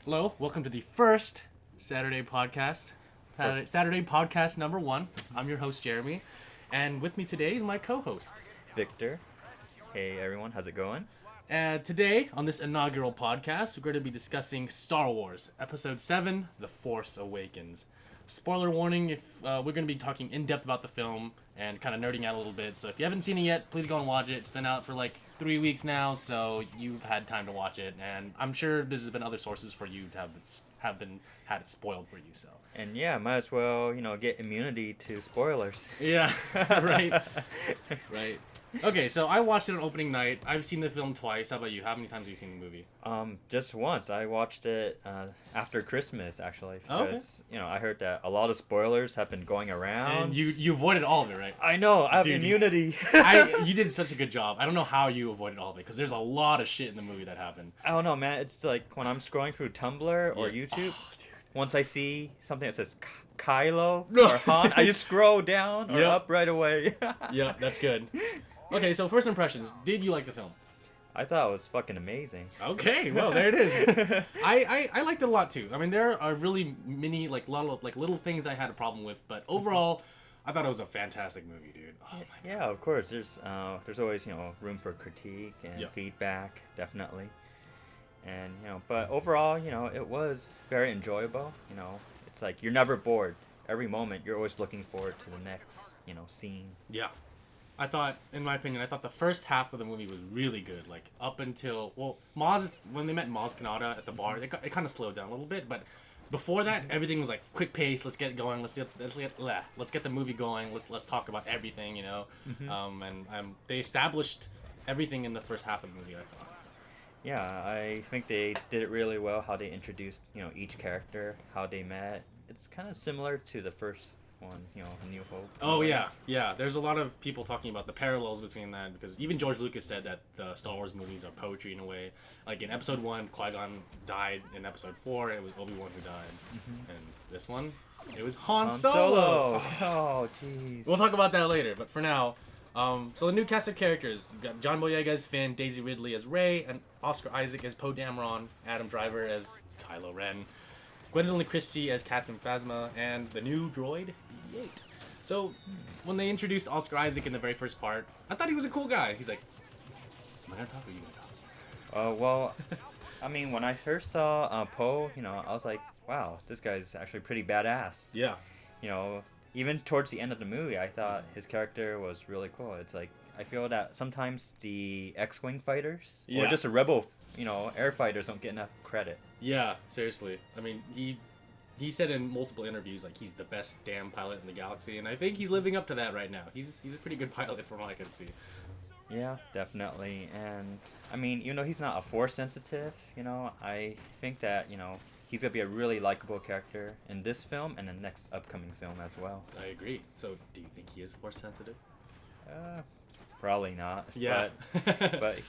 Hello, welcome to the first Saturday podcast. Saturday podcast number 1. I'm your host, Jeremy. And with me today is my co-host, Victor. Hey everyone, how's it going? And today, on this inaugural podcast, we're going to be discussing Star Wars Episode VII, The Force Awakens. Spoiler warning, if we're going to be talking in depth about the film and kind of nerding out a little bit. So if you haven't seen it yet, please go and watch it. It's been out for like 3 weeks now, so you've had time to watch it. And I'm sure there's been other sources for you to had it spoiled for you. So And yeah, might as well, get immunity to spoilers. yeah, right, right. Okay, so I watched it on opening night. I've seen the film twice. How about you? How many times have you seen the movie? Just once. I watched it after Christmas, actually. Because, okay. I heard that a lot of spoilers have been going around. And you avoided all of it, right? I know, I have Dude, immunity. You did such a good job. I don't know how you avoided all of it, because there's a lot of shit in the movie that happened. I don't know, man. It's like when I'm scrolling through Tumblr or Yeah. YouTube, Oh, dude. once I see something that says Kylo or Han, I just scroll down or Yep. up right away. Yeah, that's good. Okay, so first impressions. Did you like the film? I thought it was fucking amazing. Okay, well, there it is. I liked it a lot too. I mean, there are really many little things I had a problem with, but overall, I thought it was a fantastic movie, dude. Oh my god. Yeah, of course. There's always room for critique and Yep. feedback, definitely. And but overall, it was very enjoyable. It's like you're never bored. Every moment, you're always looking forward to the next scene. Yeah. I thought, in my opinion, the first half of the movie was really good. Like, up until, when they met Maz Kanata at the bar, it kind of slowed down a little bit. But before that, everything was like quick pace. Let's get going. Let's get the movie going. Let's talk about everything. And they established everything in the first half of the movie, I thought. Yeah, I think they did it really well. How they introduced each character, how they met. It's kind of similar to the first one, A New Hope. Oh yeah. There's a lot of people talking about the parallels between that, because even George Lucas said that the Star Wars movies are poetry in a way. Like in Episode 1, Qui-Gon died. In Episode 4, it was Obi-Wan who died. And this one, it was Han Solo. Oh, jeez. We'll talk about that later, but for now, so the new cast of characters, we've got John Boyega as Finn, Daisy Ridley as Rey, and Oscar Isaac as Poe Dameron, Adam Driver as Kylo Ren, Gwendolyn Christie as Captain Phasma, and the new droid, BB-8. So, when they introduced Oscar Isaac in the very first part, I thought he was a cool guy. He's like, am I gonna talk or are you gonna talk? Well, I mean, when I first saw Poe, I was like, wow, this guy's actually pretty badass. Yeah. Even towards the end of the movie, I thought his character was really cool. It's like, I feel that sometimes the X-Wing fighters, or Yeah. just a rebel, air fighters don't get enough credit. Yeah, seriously. I mean, he said in multiple interviews, like, he's the best damn pilot in the galaxy, and I think he's living up to that right now. He's a pretty good pilot from what I can see. Yeah, definitely. And, I mean, even though he's not a Force sensitive, I think that, he's going to be a really likable character in this film and the next upcoming film as well. I agree. So, do you think he is Force sensitive? Probably not. Yeah. But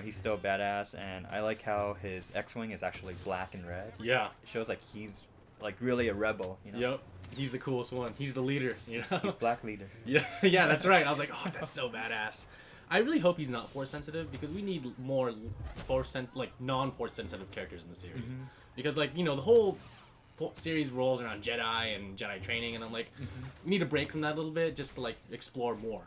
he's still badass, and I like how his X-Wing is actually black and red. Yeah. It shows like he's like really a rebel, Yep. He's the coolest one. He's the leader, He's black leader. Yeah, yeah, that's right. I was like, oh, that's so badass. I really hope he's not Force sensitive, because we need more non-Force sensitive characters in the series. Because the whole series rolls around Jedi and Jedi training, and I'm like, we need a break from that a little bit just to explore more.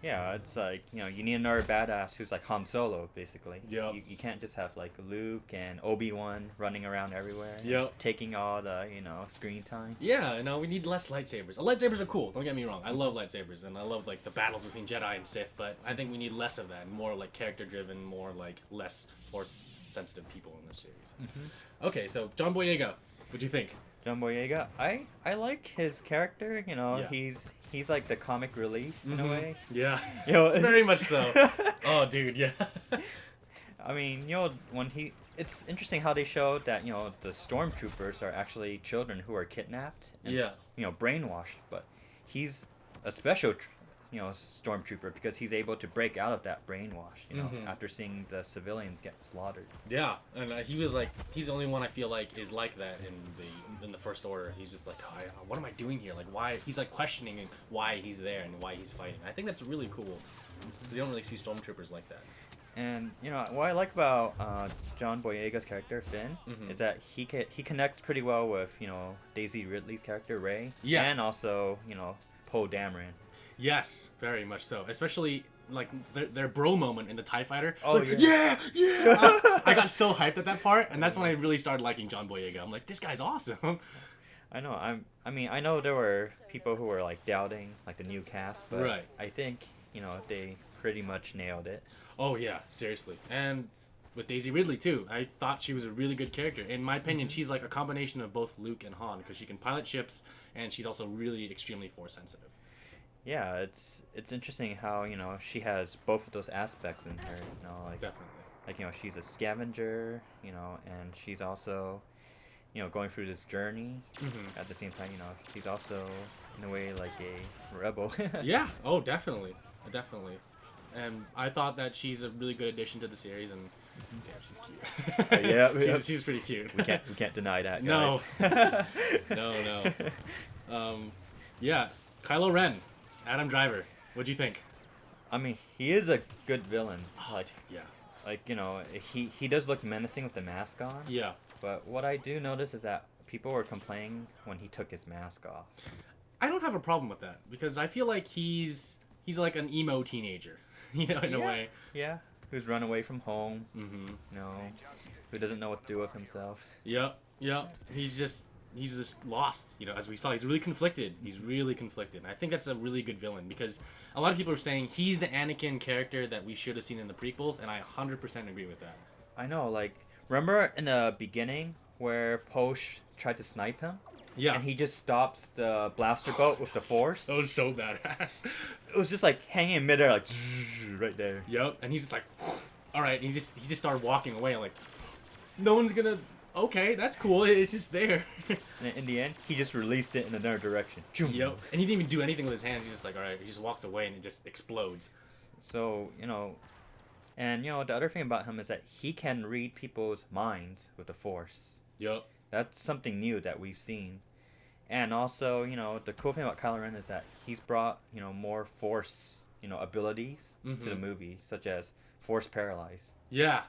Yeah, it's like, you need another badass who's like Han Solo, basically. Yep. You can't just have like Luke and Obi-Wan running around everywhere. Yep. Taking all the, screen time. Yeah, we need less lightsabers. Lightsabers are cool, don't get me wrong. I love lightsabers, and I love the battles between Jedi and Sith, but I think we need less of that. More character driven, more less Force sensitive people in this series. Okay, so John Boyega, what do you think? John Boyega, I like his character, Yeah. he's like the comic relief in a way. Yeah, You very much so. Oh, dude, yeah. I mean, it's interesting how they showed that, the stormtroopers are actually children who are kidnapped and, Yeah. Brainwashed, but he's a special, stormtrooper because he's able to break out of that brainwash, after seeing the civilians get slaughtered. Yeah, and he was he's the only one I feel is like that in the First Order. He's just oh, what am I doing here? Why? He's questioning why he's there and why he's fighting. I think that's really cool. You don't really see stormtroopers like that. And what I like about John Boyega's character Finn is that he connects pretty well with Daisy Ridley's character Rey, and also Poe Dameron. Yes, very much so. Especially like their bro moment in the TIE Fighter. Oh like, yeah. I got so hyped at that part, and that's when I really started liking John Boyega. I'm like, this guy's awesome. I know. I know there were people who were like doubting like the new cast, but right. I think they pretty much nailed it. Oh yeah, seriously. And with Daisy Ridley too, I thought she was a really good character. In my opinion, she's like a combination of both Luke and Han because she can pilot ships, and she's also really extremely force sensitive. Yeah, it's interesting how she has both of those aspects in her. Like definitely. Like she's a scavenger, and she's also going through this journey. At the same time, she's also in a way like a rebel. Yeah. Oh, definitely. And I thought that she's a really good addition to the series, and yeah, she's cute. Yeah, she's pretty cute. We can't deny that, guys. No. Yeah, Kylo Ren, Adam Driver. What'd you think? I mean, he is a good villain. Like, yeah. Like, he does look menacing with the mask on. Yeah. But what I do notice is that people were complaining when he took his mask off. I don't have a problem with that because I feel like he's like an emo teenager, in a way. Yeah. Who's run away from home. Who doesn't know what to do with himself. Yep. He's just lost. As we saw, he's really conflicted. And I think that's a really good villain because a lot of people are saying he's the Anakin character that we should have seen in the prequels, and I 100% agree with that. I know, like, remember in the beginning where Poe tried to snipe him? Yeah. And he just stops the blaster boat with the Force? That was so badass. It was just like hanging in midair, like, right there. Yep. And he's just like, all right. And he just started walking away. I'm like, no one's gonna. Okay, that's cool. It's just there. And in the end, he just released it in another direction. Yep. And he didn't even do anything with his hands. He's just like, all right. He just walks away and it just explodes. So, and the other thing about him is that he can read people's minds with the Force. Yep. That's something new that we've seen. And also, the cool thing about Kylo Ren is that he's brought, more Force, abilities to the movie, such as Force Paralyzed. Yeah.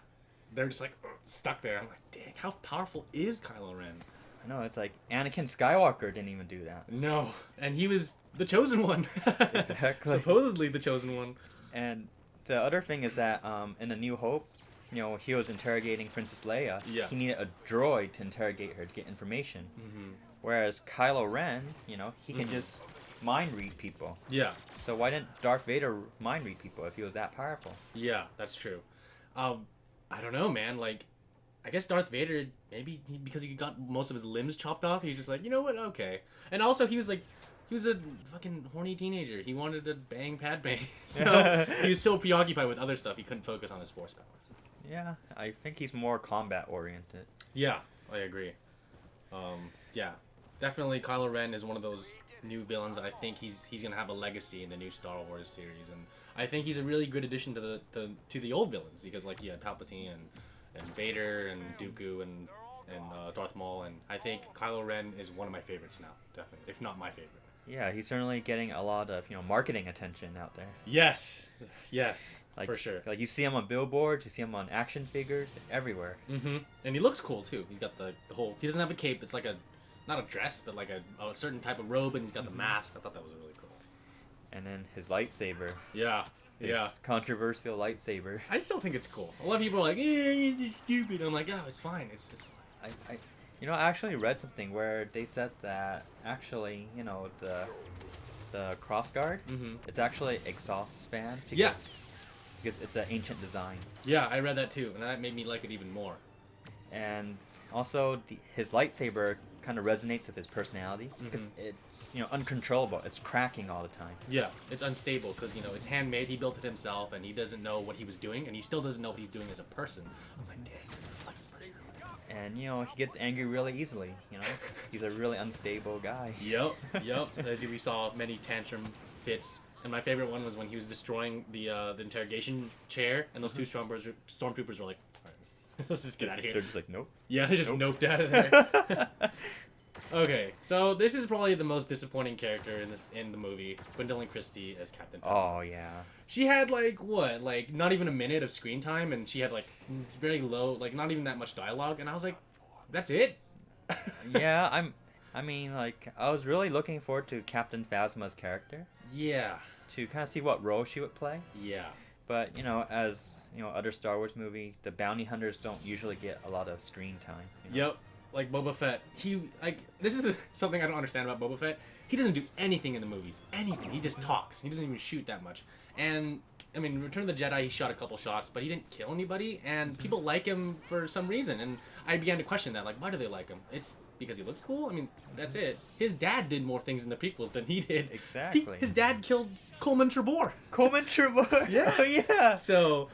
They're just like stuck there. I'm like, dang, how powerful is Kylo Ren? I know, it's like Anakin Skywalker didn't even do that. No. And he was the chosen one. Exactly. Supposedly the chosen one. And the other thing is that in A New Hope, he was interrogating Princess Leia. Yeah. He needed a droid to interrogate her to get information. Whereas Kylo Ren, he can just mind read people. Yeah. So why didn't Darth Vader mind read people if he was that powerful? Yeah, that's true. I don't know, man. Like, I guess Darth Vader, maybe because he got most of his limbs chopped off, he's just like, you know what? Okay. And also, he was a fucking horny teenager. He wanted to bang Padme. So he was so preoccupied with other stuff, he couldn't focus on his Force powers. Yeah, I think he's more combat oriented. Yeah, I agree. Yeah, definitely Kylo Ren is one of those new villains that I think he's gonna have a legacy in the new Star Wars series, and I think he's a really good addition to the old villains because like you had Palpatine and Vader and Dooku and Darth Maul, and I think Kylo Ren is one of my favorites now, definitely, if not my favorite. Yeah, he's certainly getting a lot of marketing attention out there. Yes, like, for sure. Like you see him on billboards, you see him on action figures, everywhere. And he looks cool too. He's got the whole. He doesn't have a cape. It's like not a dress, but like a certain type of robe, and he's got the mask. I thought that was really cool. And then his lightsaber. Yeah. His controversial lightsaber. I still think it's cool. A lot of people are like, it's stupid. I'm like, oh, it's fine. It's fine. I actually read something where they said that actually, the crossguard, it's actually exhaust fan. Because it's an ancient design. Yeah, I read that too, and that made me like it even more. And also, his lightsaber kind of resonates with his personality because it's uncontrollable. It's cracking all the time. Yeah, it's unstable because it's handmade. He built it himself, and he doesn't know what he was doing, and he still doesn't know what he's doing as a person. I'm like, dang, it reflects his personality. And he gets angry really easily. He's a really unstable guy. Yep. As we saw many tantrum fits. And my favorite one was when he was destroying the interrogation chair, and those two stormtroopers were like, all right, let's just get out of here. They're just like, nope. Yeah, they just noped out of there. Okay, so this is probably the most disappointing character in the movie, Gwendolyn Christie as Captain Phasma. Oh yeah. She had like not even a minute of screen time, and she had like very low, like not even that much dialogue, and I was like, that's it. Yeah, I mean, like, I was really looking forward to Captain Phasma's character Yeah. to kind of see what role she would play. Yeah. But as other Star Wars movie, the bounty hunters don't usually get a lot of screen time. Yep. Like Boba Fett, this is something I don't understand about Boba Fett. He doesn't do anything in the movies. Anything. He just talks. He doesn't even shoot that much. And I mean, Return of the Jedi, he shot a couple shots, but he didn't kill anybody. And people like him for some reason. And I began to question that. Like, why do they like him? It's because he looks cool. I mean, that's it. His dad did more things in the prequels than he did. Exactly. His dad killed Coleman Trebor. Coleman Trebor. Yeah. Oh, yeah. So,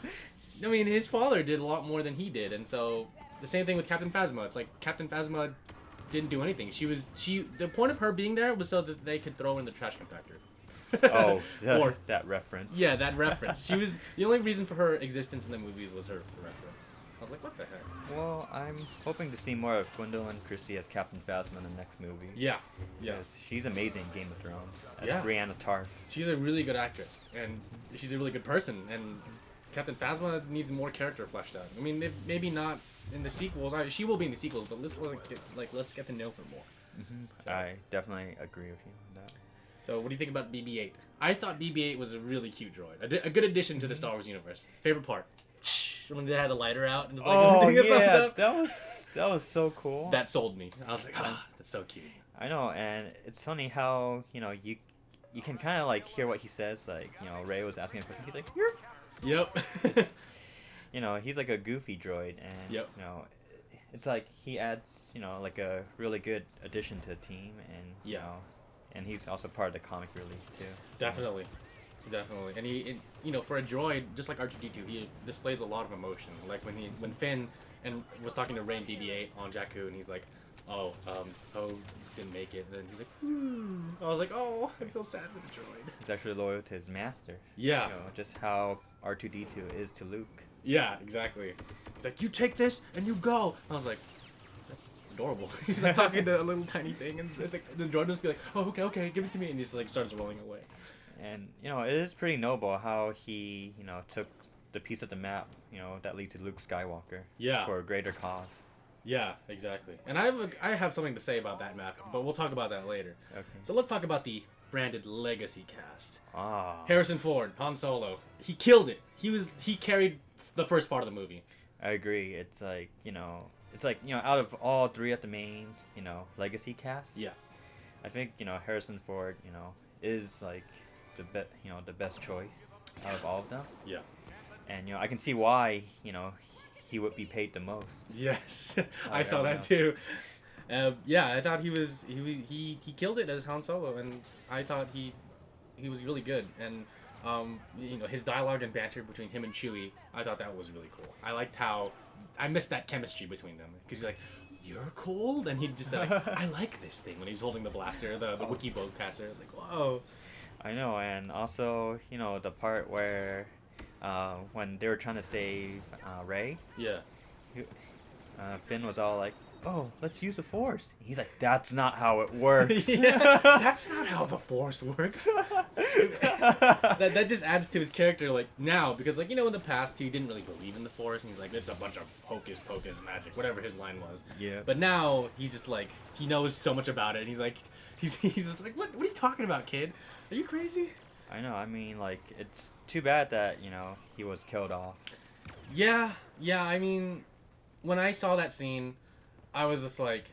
I mean, his father did a lot more than he did, and so the same thing with Captain Phasma. It's like Captain Phasma didn't do anything. The point of her being there was so that they could throw her in the trash compactor. Oh, Or- that reference. Yeah, that reference. She was the only reason for her existence in the movies was her reference. I was like, what the heck? Well, I'm hoping to see more of Gwendolyn Christie as Captain Phasma in the next movie. Yeah, yeah. Because she's amazing in Game of Thrones. As Yeah. Brianna Tarth. She's a really good actress, and she's a really good person. And Captain Phasma needs more character fleshed out. I mean, maybe not in the sequels. She will be in the sequels, but let's get to know her more. So- I definitely agree with you on that. So, what do you think about BB-8? I thought BB-8 was a really cute droid, a good addition to the Star Wars universe. Favorite part? When they had the lighter out and Oh a thumbs yeah, up. that was so cool. That sold me. I was like, that's so cute. I know, and it's funny how you can kind of like hear what he says. Like Ray was asking him, he's like, "You're," Yep. he's like a goofy droid, and Yep. it's like he adds like a really good addition to the team, and Yeah. and he's also part of the comic relief too. Definitely. And he for a droid, just like R2-D2, he displays a lot of emotion. Like when Finn was talking to Rey and BB-8 on Jakku, and he's like, Poe didn't make it. And then he's like, I was like, oh, I feel sad for the droid. He's actually loyal to his master. Yeah. Just how R2-D2 is to Luke. Yeah, exactly. He's like, you take this and you go. I was like, that's adorable. He's like talking to a little tiny thing, and it's like the droid just be like, oh, okay, give it to me, and he just like starts rolling away. And it is pretty noble how he took the piece of the map that leads to Luke Skywalker. Yeah. For a greater cause. Yeah, exactly. And I have something to say about that map, but we'll talk about that later. Okay. So let's talk about the branded legacy cast. Ah. Harrison Ford, Han Solo. He killed it. He carried the first part of the movie. I agree. It's like out of all three of the main legacy casts. Yeah. I think Harrison Ford is like the best choice out of all of them. Yeah. And I can see why he would be paid the most. Yes. I I saw don't that know. too. Yeah, I thought he killed it as Han Solo, and I thought he was really good. And his dialogue and banter between him and Chewie, I thought that was really cool. I liked how I missed that chemistry between them, because he's like, "You're cold," and he just said, like, "I like this thing," when he's holding the blaster, the Wookiee bowcaster. I was like, "Whoa." I know, and also the part where when they were trying to save Rey, Yeah. Finn was all like, "Oh, let's use the Force." He's like, "That's not how it works." Yeah, that's not how the Force works. that just adds to his character, like, now, because, like, in the past, he didn't really believe in the Force, and he's like, it's a bunch of hocus pocus magic, whatever his line was. Yeah. But now, he's just like, he knows so much about it, and he's like, he's just like, what are you talking about, kid? Are you crazy? I know, I mean, like, it's too bad that, he was killed off. Yeah, I mean, when I saw that scene, I was just like,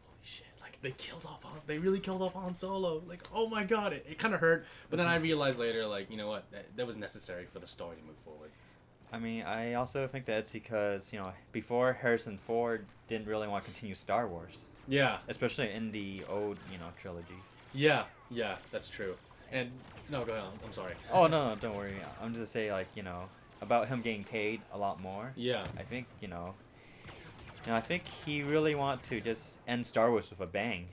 holy shit, like, they really killed off Han Solo. Like, oh my god, it kind of hurt. But then I realized later, like, you know what, that was necessary for the story to move forward. I mean, I also think that it's because, before Harrison Ford didn't really want to continue Star Wars. Yeah. Especially in the old, trilogies. Yeah, that's true. And, no, go ahead, I'm sorry. Oh, no, don't worry. I'm just saying, like, about him getting paid a lot more. Yeah. I think, I think he really wanted to just end Star Wars with a bang.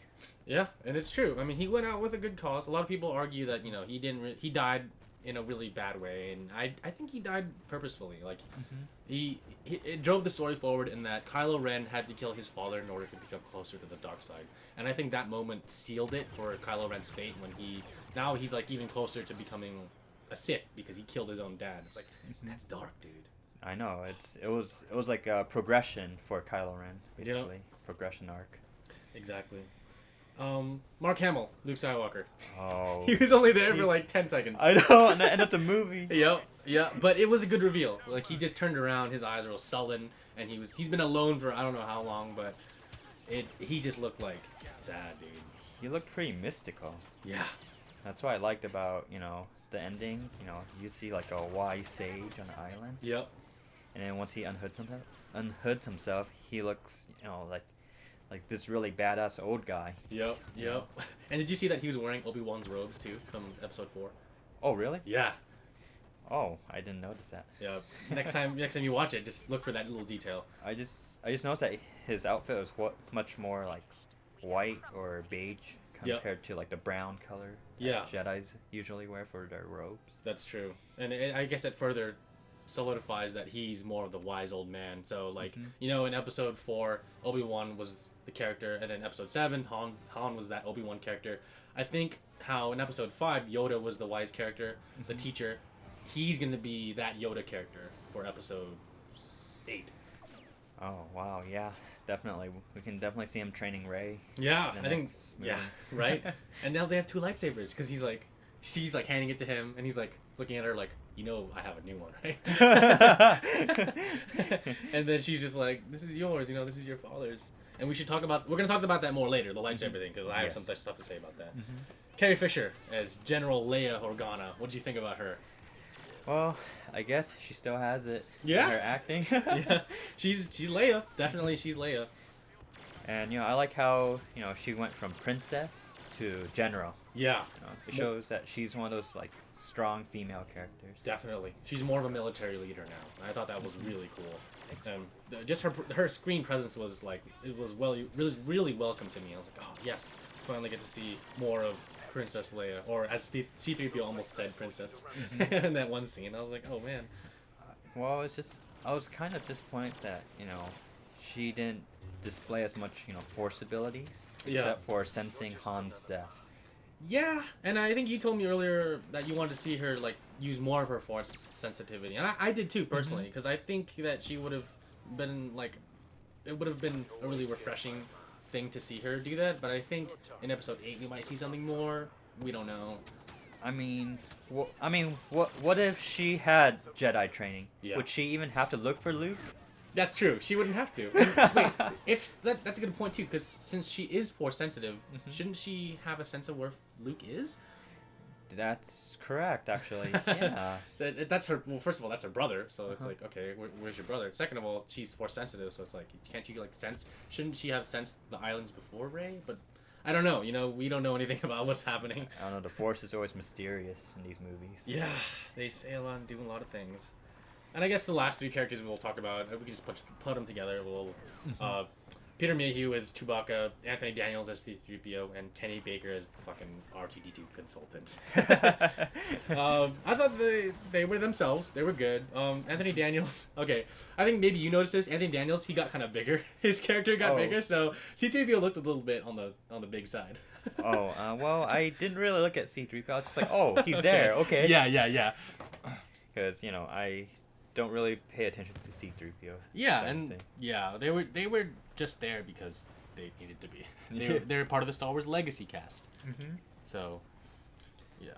Yeah, and it's true. I mean, he went out with a good cause. A lot of people argue that, he died in a really bad way, and I think he died purposefully. Like, it drove the story forward in that Kylo Ren had to kill his father in order to become closer to the dark side, and I think that moment sealed it for Kylo Ren's fate when he's like even closer to becoming a Sith because he killed his own dad. It's like that's dark, dude. I know it was like a progression for Kylo Ren, basically progression arc. Exactly. Mark Hamill, Luke Skywalker. Oh. He was only there for like 10 seconds. I know, and that ended up the movie. Yep, yeah, but it was a good reveal. Like, he just turned around, his eyes were all sullen, and he's been alone for I don't know how long, but he just looked like sad, dude. He looked pretty mystical. Yeah. That's what I liked about, the ending. You see like a wise sage on an island. Yep. And then once he unhoods himself, he looks, like this really badass old guy. Yep. And did you see that he was wearing Obi-Wan's robes too from Episode 4? Oh, really? Yeah. Oh, I didn't notice that. Yeah. Next time you watch it, just look for that little detail. I just noticed that his outfit was much more like white or beige compared to like the brown color that Jedis usually wear for their robes. That's true. And I guess it further solidifies that he's more of the wise old man. So like, in Episode 4, Obi-Wan was the character, and then Episode 7, Han was that Obi-Wan character. I think how in Episode 5, Yoda was the wise character, the teacher. He's going to be that Yoda character for Episode 8. Oh, wow, yeah, definitely. We can definitely see him training Rey. Yeah, I think, yeah, right? And now they have 2 lightsabers, because she's like handing it to him, and he's like looking at her like, I have a new one, right? And then she's just like, this is yours, this is your father's. And we're going to talk about that more later, the lightsaber thing, because I have some stuff to say about that. Carrie Fisher as General Leia Organa. What did you think about her? Well, I guess she still has it. Yeah. In her acting. Yeah. She's Leia. Definitely she's Leia. And, I like how, she went from princess to general. Yeah. It shows that she's one of those, like, strong female characters. Definitely. She's more of a military leader now. I thought that was really cool. Just her screen presence was like, it was really welcome to me. I was like, oh yes, finally get to see more of Princess Leia, or as C-3PO almost said, princess in that one scene. I was like, oh man. Well, I was kind of disappointed that she didn't display as much force abilities except for sensing Han's death. Yeah, and I think you told me earlier that you wanted to see her like use more of her force sensitivity, and I did too personally, because I think that she would have been like, it would have been a really refreshing thing to see her do that. But I think in Episode 8 we might see something more. We don't know. I mean, what if she had Jedi training? Yeah. Would she even have to look for Luke? That's true. She wouldn't have to. And, wait, that's a good point too, because since she is force sensitive, shouldn't she have a sense of where Luke is? That's correct, actually. Yeah. So that's her. Well, first of all, that's her brother. So it's like, okay, where's your brother? Second of all, she's force sensitive, so it's like, can't you like sense? Shouldn't she have sensed the islands before Rey? But I don't know. We don't know anything about what's happening. I don't know. The Force is always mysterious in these movies. Yeah, they say a lot and do a lot of things. And I guess the last 3 characters we'll talk about, we can just put them together. Peter Mayhew as Chewbacca, Anthony Daniels as C-3PO, and Kenny Baker as the fucking R2-D2 consultant. I thought they were themselves. They were good. Anthony Daniels, okay, I think maybe you noticed this. Anthony Daniels, he got kind of bigger. His character got bigger, so C-3PO looked a little bit on the big side. Well, I didn't really look at C-3PO. I was just like, oh, he's there. Okay. Yeah. Because, I don't really pay attention to C-3PO. Yeah, and they were just there because they needed to be. They're part of the Star Wars Legacy cast. So, yeah.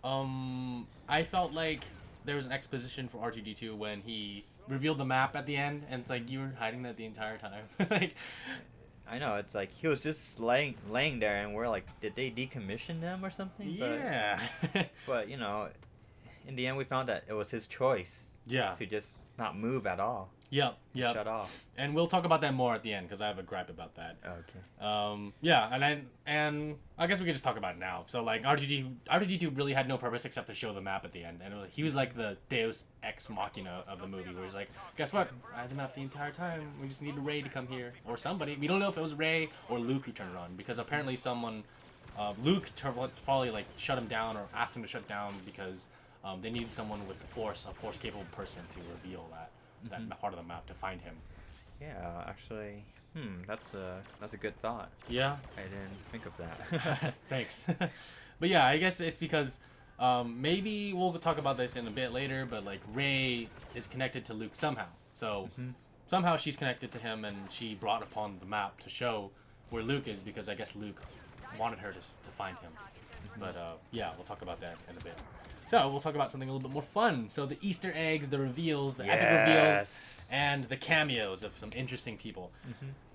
I felt like there was an exposition for R2-D2 when he revealed the map at the end, and it's like, you were hiding that the entire time. Like, I know, it's like he was just laying there, and we're like, did they decommission them or something? Yeah. But in the end, we found that it was his choice. Yeah. To just not move at all. Yep. Shut off. And we'll talk about that more at the end, because I have a gripe about that. Okay. Yeah, and I guess we could just talk about it now. So like R2-D2 really had no purpose except to show the map at the end, and he was like the Deus Ex Machina of the movie, where he's like, guess what? I had the map the entire time. We just need Rey to come here, or somebody. We don't know if it was Rey or Luke who turned it on, because apparently someone Luke probably like shut him down or asked him to shut down because they needed someone with the Force, a Force capable person to reveal that part of the map to find him. Yeah, actually, that's a good thought. Yeah, I didn't think of that. thanks. But yeah, I guess it's because maybe we'll talk about this in a bit later. But like Rey is connected to Luke somehow, so somehow she's connected to him, and she brought upon the map to show where Luke is because I guess Luke wanted her to find him. But yeah, we'll talk about that in a bit. So we'll talk about something a little bit more fun. So the Easter eggs, the reveals, the epic reveals, and the cameos of some interesting people.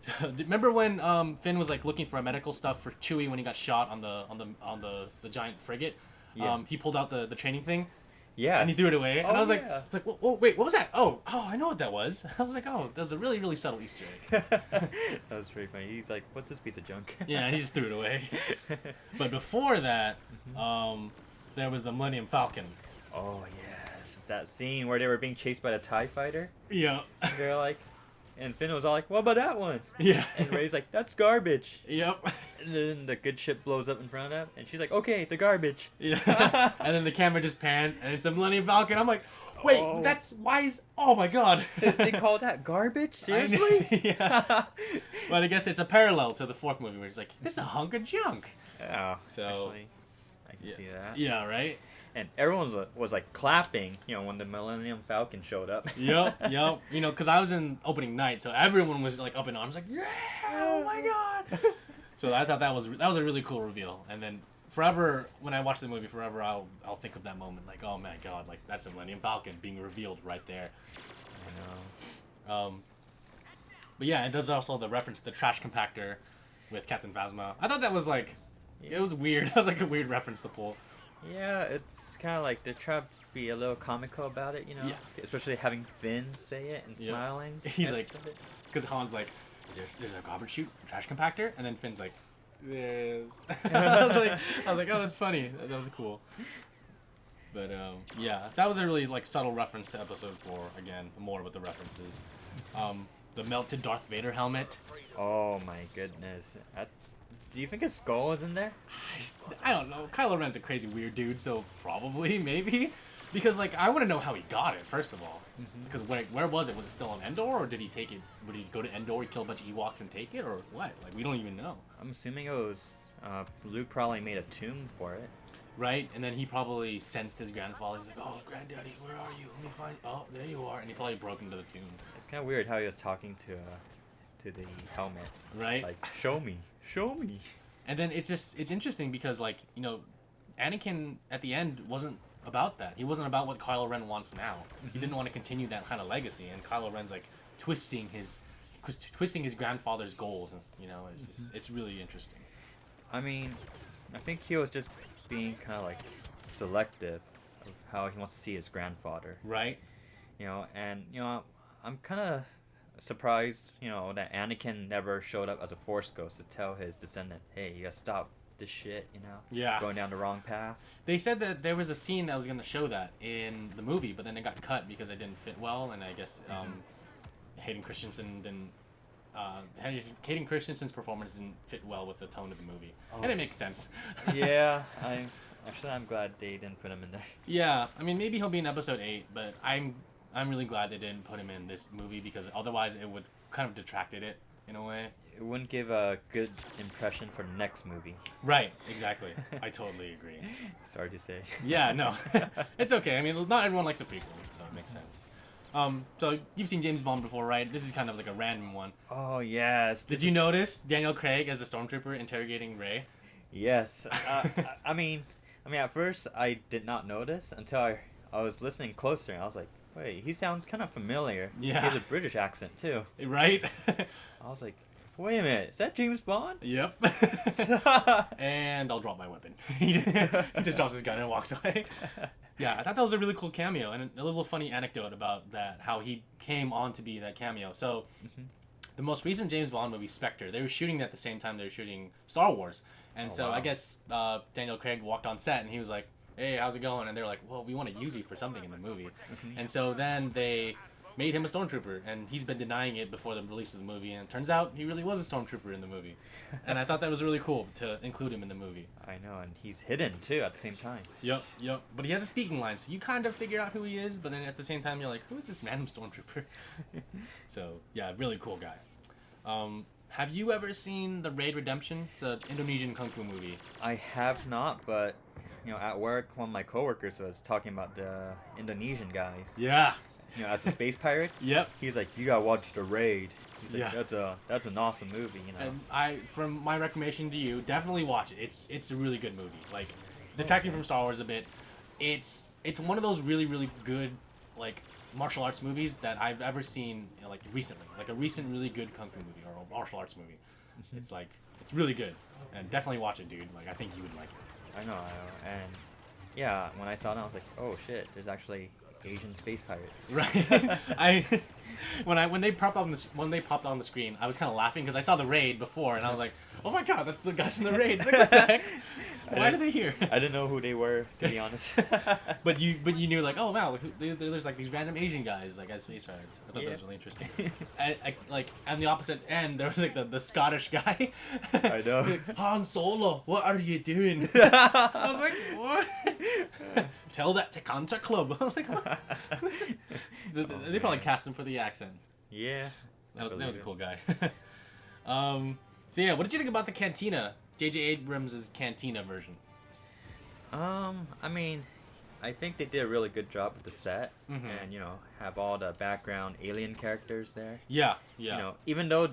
So, remember when Finn was like looking for medical stuff for Chewie when he got shot on the giant frigate? Yeah. He pulled out the training thing. Yeah. And he threw it away. And I was like, yeah. whoa, wait, what was that? Oh, I know what that was. I was like, oh, that was a really, really subtle Easter egg. That was pretty funny. He's like, what's this piece of junk? Yeah, and he just threw it away. But before that, there was the Millennium Falcon. Oh, yes. That scene where they were being chased by the TIE fighter. Yeah. They're like, and Finn was all like, what about that one? Yeah. And Rey's like, that's garbage. Yep. And then the good ship blows up in front of them, and she's like, okay, the garbage. Yeah. And then the camera just pans, and it's a Millennium Falcon. I'm like, wait, that's wise. Oh my god. They call that garbage? Seriously? Yeah. But I guess it's a parallel to the fourth movie where it's like, this is a hunk of junk. Yeah. So, actually, I can see that. Yeah, right? And everyone was like clapping, when the Millennium Falcon showed up. Yep. Because I was in opening night, so everyone was like up in arms, like, yeah, oh my god. So I thought that was a really cool reveal. And then forever, when I watch the movie, forever I'll think of that moment, like, oh my god, like that's a Millennium Falcon being revealed right there. I know. But yeah, it does also the reference to the trash compactor with Captain Phasma. I thought that was like, it was weird. That was like a weird reference to pull. Yeah, it's kind of like they try to be a little comical about it, Yeah. Especially having Finn say it and smiling. He's like, because Han's like, there's a garbage chute, a trash compactor, and then Finn's like, there's. I was like, oh, that's funny. That was cool. But yeah, that was a really like subtle reference to Episode 4. Again, more with the references. The melted Darth Vader helmet. Oh my goodness, do you think his skull is in there? I don't know. Kylo Ren's a crazy weird dude, so probably, maybe. Because, like, I want to know how he got it, first of all. Because where was it? Was it still on Endor, or did he take it? Would he go to Endor, kill a bunch of Ewoks and take it, or what? Like, we don't even know. I'm assuming it was, Luke probably made a tomb for it. Right? And then he probably sensed his grandfather. He's like, oh, Granddaddy, where are you? Let me find... Oh, there you are. And he probably broke into the tomb. It's kind of weird how he was talking to the helmet. Right? Like, show me. And then it's interesting because, like, Anakin at the end wasn't about that. He wasn't about what Kylo Ren wants now. He didn't want to continue that kind of legacy, and Kylo Ren's like twisting his grandfather's goals, and it's really interesting. I mean, I think he was just being kind of like selective of how he wants to see his grandfather. Right. And I'm kind of surprised, that Anakin never showed up as a Force ghost to tell his descendant, hey, you gotta stop this shit, Yeah. going down the wrong path. They said that there was a scene that was going to show that in the movie, but then it got cut because it didn't fit well, and I guess Hayden Christensen didn't. Hayden Christensen's performance didn't fit well with the tone of the movie, and it makes sense. Yeah, I'm glad they didn't put him in there. Yeah, I mean maybe he'll be in Episode 8, but I'm really glad they didn't put him in this movie because otherwise it would kind of detracted it in a way. It wouldn't give a good impression for the next movie. Right, exactly. I totally agree. Sorry to say. Yeah, no. It's okay. I mean, not everyone likes a prequel, so it makes sense. So you've seen James Bond before, right? This is kind of like a random one. Oh, yes. Did you notice Daniel Craig as the stormtrooper interrogating Rey? Yes. I mean, at first I did not notice until I was listening closer, and I was like, wait, he sounds kind of familiar. Yeah. He has a British accent, too. Right? I was like, wait a minute, is that James Bond? Yep. And I'll drop my weapon. He just drops his gun and walks away. Yeah, I thought that was a really cool cameo, and a little funny anecdote about that, how he came on to be that cameo. So, the most recent James Bond movie, Spectre, they were shooting at the same time they were shooting Star Wars. And wow. I guess Daniel Craig walked on set, and he was like, hey, how's it going? And they're like, well, we want to use you for something in the movie. And so then they made him a stormtrooper, and he's been denying it before the release of the movie, and it turns out he really was a stormtrooper in the movie. And I thought that was really cool to include him in the movie. I know, and he's hidden too at the same time. Yep. But he has a speaking line, so you kind of figure out who he is, but then at the same time you're like, who is this random stormtrooper? So yeah, really cool guy. Have you ever seen The Raid Redemption? It's an Indonesian kung fu movie. I have not, but at work, one of my coworkers was talking about the Indonesian guys. Yeah. As the space pirates. Yep. He's like, you gotta watch The Raid. He's like, Yeah. that's an awesome movie. And from my recommendation to you, definitely watch it. It's a really good movie. Like, detracting from Star Wars a bit, it's one of those really, really good, like, martial arts movies that I've ever seen, like, recently. Like, a recent really good kung fu movie or a martial arts movie. It's like, it's really good. And definitely watch it, dude. Like, I think you would like it. I know. And yeah, when I saw it, I was like, oh shit, there's actually Asian space pirates. Right. When they popped on the screen, I was kind of laughing because I saw the Raid before, and I was like, "Oh my god, that's the guys in the Raid! Like, what the heck? Why are they here?" I didn't know who they were, to be honest. but you knew, like, oh wow, there's like these random Asian guys like as space pirates. I thought that was really interesting. Like on the opposite end, there was like the Scottish guy. I know. Like, Han Solo, what are you doing? I was like, what? Tell that to Concha Club. I was like, what? They probably cast him for the accent. Yeah. That was a cool guy. So yeah, what did you think about the Cantina? J.J. Abrams' Cantina version. I mean, I think they did a really good job with the set, Mm-hmm. and have all the background alien characters there. Yeah. Even though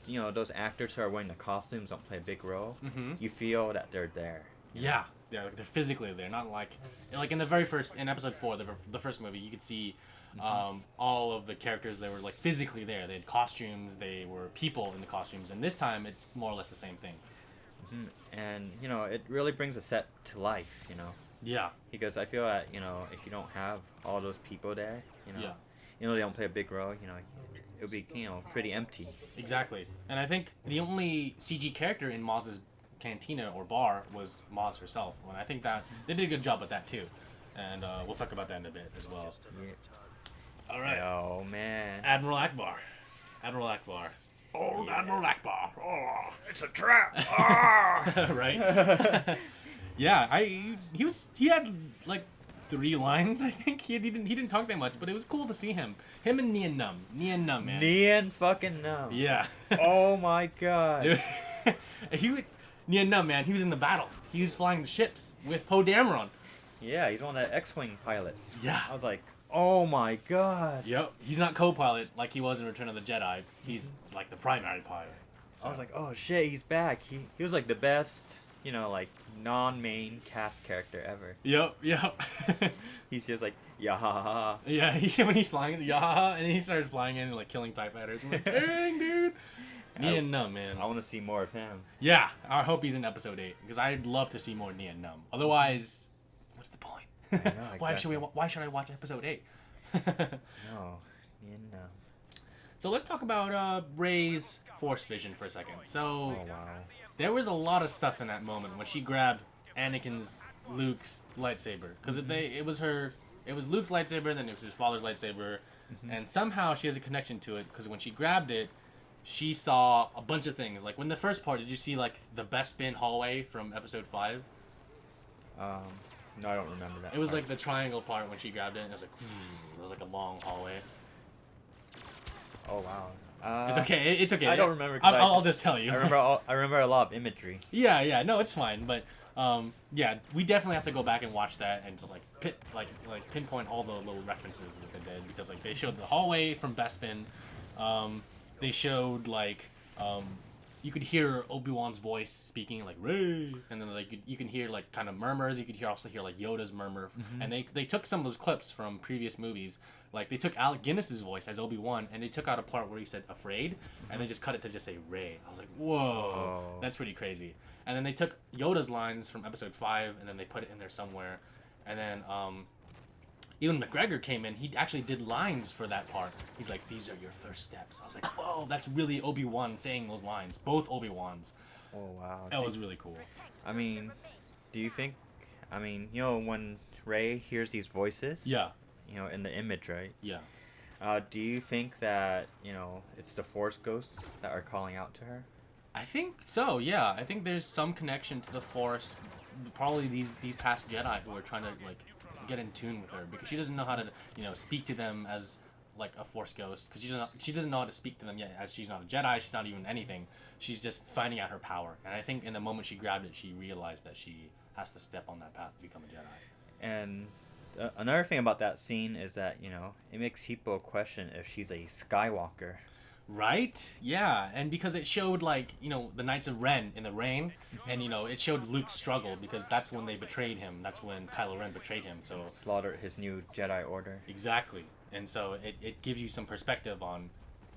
those actors who are wearing the costumes don't play a big role, Mm-hmm. you feel that they're there. Yeah, they're physically there, not like in the very first, in episode 4, the first movie, you could see all of the characters. They were like physically there. They had costumes. They were people in the costumes, and this time it's more or less the same thing. Mm-hmm. And it really brings a set to life. Yeah. Because I feel that if you don't have all those people there, Yeah. they don't play a big role. It would be pretty empty. Exactly. And I think the only CG character in Maz's cantina or bar was Maz herself, and I think that they did a good job with that too. And we'll talk about that in a bit as well. Yeah. All right. Oh man. Admiral Akbar. Oh, Admiral Akbar. Oh, It's a trap. right. Yeah, he had like 3 lines. I think he didn't talk that much, but it was cool to see him and Nien Nunb, man. Nien fucking Nunb. Yeah. Oh my god. Nien Nunb, man, he was in the battle. He was flying the ships with Poe Dameron. Yeah, he's one of the X-wing pilots. Yeah. I was like, oh my god. Yep. He's not co-pilot like he was in Return of the Jedi. He's like the primary pilot. So. I was like, oh shit, he's back. He was like the best, like non-main cast character ever. Yep. He's just like, yeah, ha, ha, ha. Yeah, when he's flying, yeah, and then he started flying in and like killing TIE fighters. I'm like, dang, dude. Nien Nunb, man. I want to see more of him. Yeah, I hope he's in episode 8 because I'd love to see more Nien Nunb. Otherwise, what's the point? I know, exactly. Why should I watch episode 8? No, Nien. So let's talk about Rey's Force vision for a second. So Oh wow. there was a lot of stuff in that moment when she grabbed Luke's lightsaber, because it was Luke's lightsaber, then it was his father's lightsaber, and somehow she has a connection to it because when she grabbed it, she saw a bunch of things. Like when the first part, did you see like the Bespin hallway from episode 5? No, I don't remember that. It was part. like the triangle part when she grabbed it, and it was like a long hallway. Oh wow. It's okay. It's okay. I don't remember. I'll just tell you. I remember a lot of imagery. Yeah. No, it's fine. But yeah, we definitely have to go back and watch that and just like pinpoint all the little references that they did, because like they showed the hallway from Bespin. They showed like you could hear Obi-Wan's voice speaking like Rey, and then like you can hear like kind of murmurs. You could also hear like Yoda's murmur, and they took some of those clips from previous movies. Like they took Alec Guinness's voice as Obi-Wan, and they took out a part where he said afraid, and they just cut it to just say Rey. I was like, whoa, that's pretty crazy. And then they took Yoda's lines from episode 5, and then they put it in there somewhere, and then Ewan McGregor came in. He actually did lines for that part. He's like, these are your first steps. I was like, whoa, that's really Obi-Wan saying those lines. Both Obi-Wans. Oh wow. That was really cool. I mean, do you think? I mean, when Rey hears these voices. Yeah. In the image, right? Yeah. Do you think that it's the Force ghosts that are calling out to her? I think so. Yeah, I think there's some connection to the Force. Probably these past Jedi who are trying to like get in tune with her because she doesn't know how to speak to them as like a Force ghost because she doesn't know how to speak to them yet as she's not a Jedi. She's not even anything. She's just finding out her power. And I think in the moment she grabbed it, she realized that she has to step on that path to become a Jedi. And another thing about that scene is that it makes people question if she's a Skywalker. Right? Yeah, and because it showed like the Knights of Ren in the rain, and it showed Luke's struggle because that's when they betrayed him. That's when Kylo Ren betrayed him. So slaughtered his new Jedi Order. Exactly, and so it gives you some perspective on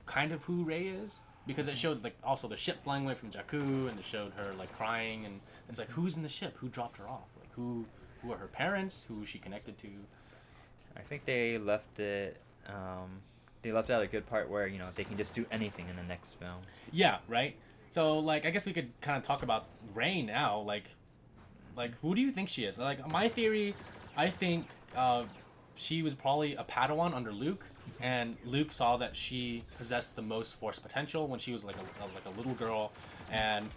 kind of who Rey is because it showed like also the ship flying away from Jakku, and it showed her like crying, and it's like who's in the ship? Who dropped her off? Like who are her parents? Who is she connected to? I think they left it. They left out a good part where they can just do anything in the next film. Yeah, right. So like I guess we could kind of talk about Rey now. Like who do you think she is? Like my theory, I think she was probably a Padawan under Luke, and Luke saw that she possessed the most Force potential when she was like a little girl, and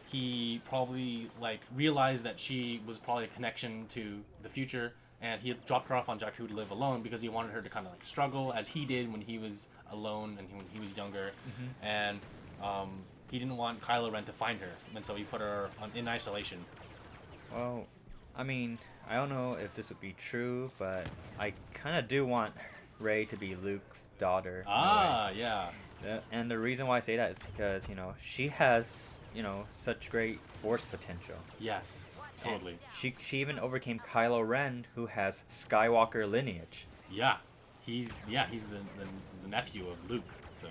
he probably like realized that she was probably a connection to the future. And he dropped her off on Jakku to live alone because he wanted her to kind of like struggle as he did when he was alone and when he was younger. And he didn't want Kylo Ren to find her, and so he put her in isolation. Well, I mean, I don't know if this would be true, but I kind of do want Rey to be Luke's daughter. Yeah. And the reason why I say that is because she has such great Force potential. Yes. Totally. And she even overcame Kylo Ren, who has Skywalker lineage. Yeah, he's the nephew of Luke. So.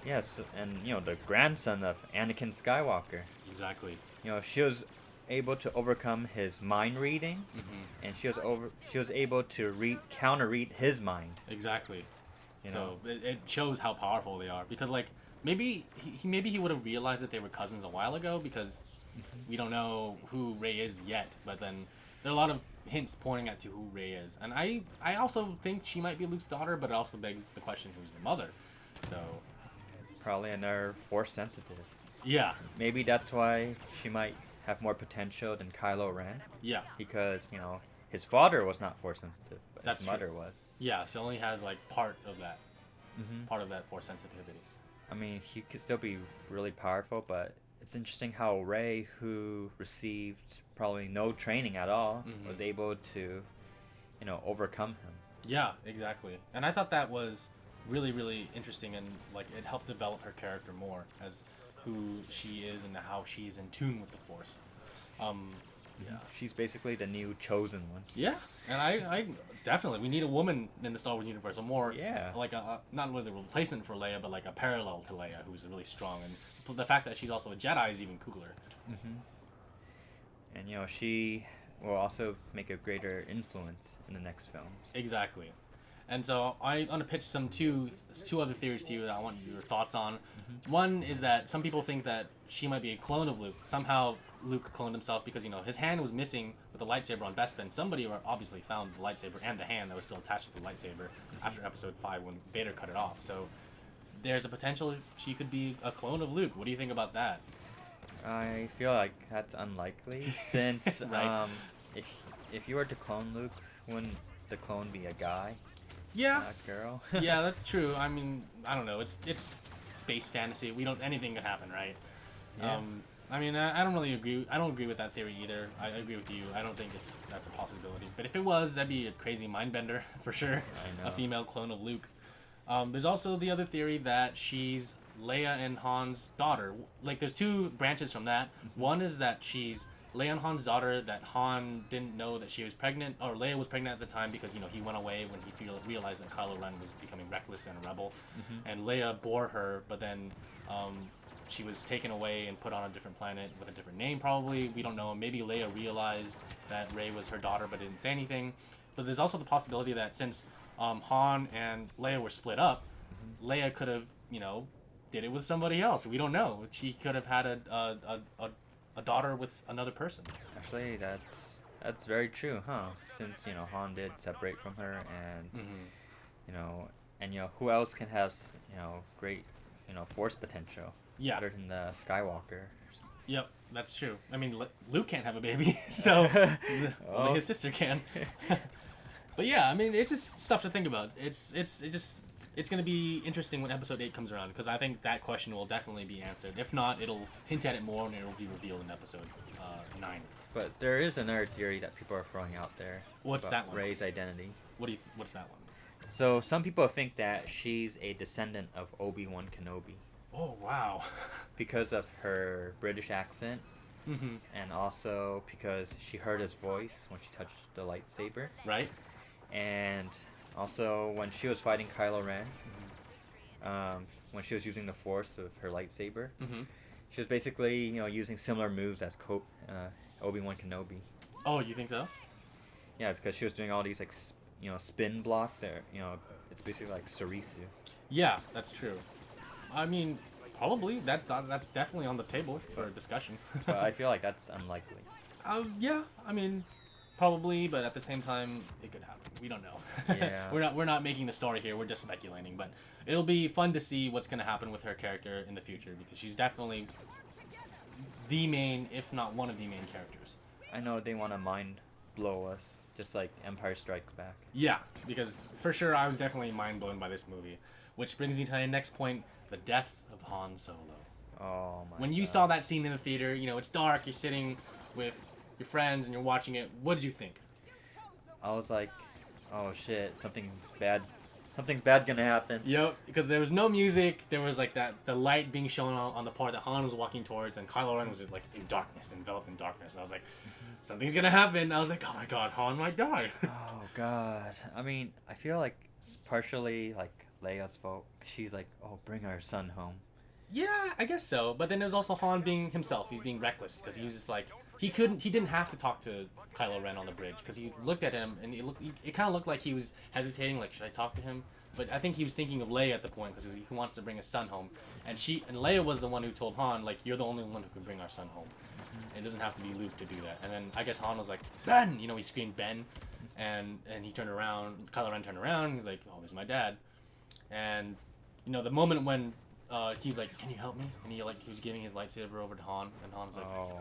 Yes, and the grandson of Anakin Skywalker. Exactly. She was able to overcome his mind reading, and she was able to counter read his mind. Exactly. So it shows how powerful they are because like maybe he would have realized that they were cousins a while ago because. We don't know who Rey is yet, but then there are a lot of hints pointing at to who Rey is. And I also think she might be Luke's daughter, but it also begs the question who's the mother. So probably another Force sensitive. Yeah. Maybe that's why she might have more potential than Kylo Ren. Yeah. Because, his father was not Force sensitive, but that's his mother true. was. Yeah, so only has like part of that Force sensitivity. I mean, he could still be really powerful, but it's interesting how Rey, who received probably no training at all, was able to, overcome him. Yeah, exactly. And I thought that was really, really interesting, and like it helped develop her character more as who she is and how she's in tune with the Force. Yeah. She's basically the new chosen one. Yeah, and I definitely we need a woman in the Star Wars universe, a more like a not really a replacement for Leia, but like a parallel to Leia who's really strong, and the fact that she's also a Jedi is even cooler. And she will also make a greater influence in the next films. Exactly. And so I'm going to pitch two other theories to you that I want your thoughts on. One is that some people think that she might be a clone of Luke. Somehow Luke cloned himself because, his hand was missing with the lightsaber on Bespin. Somebody obviously found the lightsaber and the hand that was still attached to the lightsaber after Episode V when Vader cut it off. So there's a potential she could be a clone of Luke. What do you think about that? I feel like that's unlikely since Right. if you were to clone Luke, wouldn't the clone be a guy? Yeah. Not a girl? Yeah, that's true. I mean, I don't know. It's space fantasy. Anything could happen, right? Yeah. I mean, I don't really agree. I don't agree with that theory either. I agree with you. I don't think that's a possibility. But if it was, that'd be a crazy mind bender for sure. I know. A female clone of Luke. There's also the other theory that she's Leia and Han's daughter. Like, there's two branches from that. One is that she's Leia and Han's daughter, that Han didn't know that she was pregnant, or Leia was pregnant at the time because, he went away when he realized that Kylo Ren was becoming reckless and a rebel. And Leia bore her, but then she was taken away and put on a different planet with a different name probably. We don't know. Maybe Leia realized that Rey was her daughter but didn't say anything. But there's also the possibility that since Han and Leia were split up, Leia could have, did it with somebody else. We don't know. She could have had a daughter with another person. Actually, that's very true, huh? Since Han did separate from her, and And who else can have great force potential? Yeah. Other than the Skywalker. Yep, that's true. I mean, Luke can't have a baby, so only his sister can. But yeah, I mean, it's just stuff to think about. It's gonna be interesting when Episode 8 comes around, because I think that question will definitely be answered. If not, it'll hint at it more and it'll be revealed in Episode 9. But there is another theory that people are throwing out there. What's about that one? Rey's identity. What's that one? So some people think that she's a descendant of Obi-Wan Kenobi. Oh wow. Because of her British accent. Mm-hmm. And also because she heard his voice when she touched the lightsaber. Right. And also when she was fighting Kylo Ren, when she was using the Force with her lightsaber, she was basically using similar moves as Obi-Wan Kenobi. Oh, you think so? Yeah, because she was doing all these like spin blocks there. It's basically like Sarisu. Yeah, that's true. I mean, probably that's definitely on the table for discussion. But I feel like that's unlikely. Yeah, I mean, probably, but at the same time, it could happen. We don't know. Yeah. We're not making the story here. We're just speculating. But it'll be fun to see what's gonna happen with her character in the future, because she's definitely the main, if not one of the main characters. I know they want to mind blow us, just like Empire Strikes Back. Yeah, because for sure I was definitely mind blown by this movie, which brings me to my next point: the death of Han Solo. Oh my! When you saw that scene in the theater, it's dark. You're sitting with your friends and you're watching it. What did you think? I was like, oh shit, something's bad gonna happen. Yep, because there was no music. There was like the light being shown on the part that Han was walking towards, and Kylo Ren was like in darkness, enveloped in darkness. And I was like, something's gonna happen. I was like, oh my god, Han might die. Oh god. I mean, I feel like it's partially like Leia's fault. She's like, oh, bring our son home. Yeah, I guess so. But then there's also Han being himself. He's being reckless because he was just like he didn't have to talk to Kylo Ren on the bridge, because he looked at him and it kind of looked like he was hesitating, like, should I talk to him? But I think he was thinking of Leia at the point, because he wants to bring his son home, and Leia was the one who told Han, like, you're the only one who can bring our son home. It doesn't have to be Luke to do that. And then I guess Han was like, Ben! He screamed Ben, and he turned around. Kylo Ren turned around. And he's like, oh, there's my dad. And the moment when he's like, can you help me? And he was giving his lightsaber over to Han, and Han's like, Oh.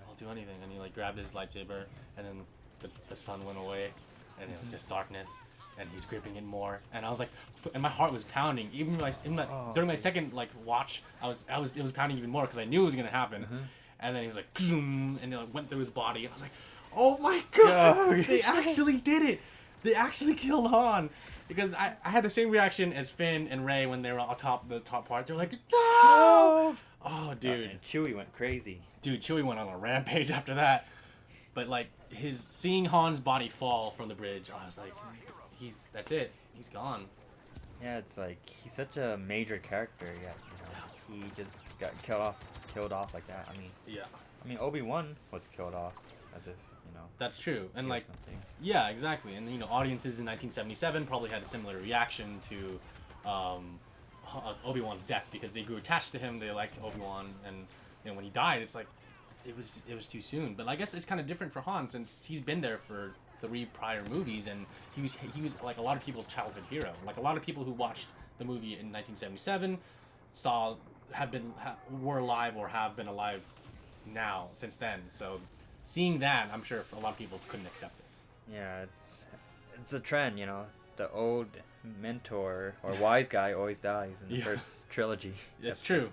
I'll do anything. And he grabbed his lightsaber, and then the sun went away, and it was just darkness, and he's gripping it more. And I was like, and my heart was pounding. During my second watch, it was pounding even more, because I knew it was gonna happen. And then he was like, and it went through his body, and I was like, oh my god, they actually did it. They actually killed Han. Because I had the same reaction as Finn and Rey when they were atop the top part. They were like, no! Oh, dude. And Chewie went crazy. Dude, Chewie went on a rampage after that. But seeing Han's body fall from the bridge, I was like, that's it. He's gone. Yeah, it's like he's such a major character, yet he just got killed off like that. I mean Obi-Wan was killed off as if That's true. And something. yeah, exactly. And audiences in 1977 probably had a similar reaction to Obi-Wan's death, because they grew attached to him. They liked Obi-Wan, and when he died, it's like it was too soon. But I guess it's kind of different for Han, since he's been there for 3 prior movies, and he was like a lot of people's childhood hero. Like a lot of people who watched the movie in 1977 were alive or have been alive now since then. So seeing that, I'm sure for a lot of people couldn't accept it. Yeah, it's a trend, The old mentor or wise guy always dies in the first trilogy. It's true,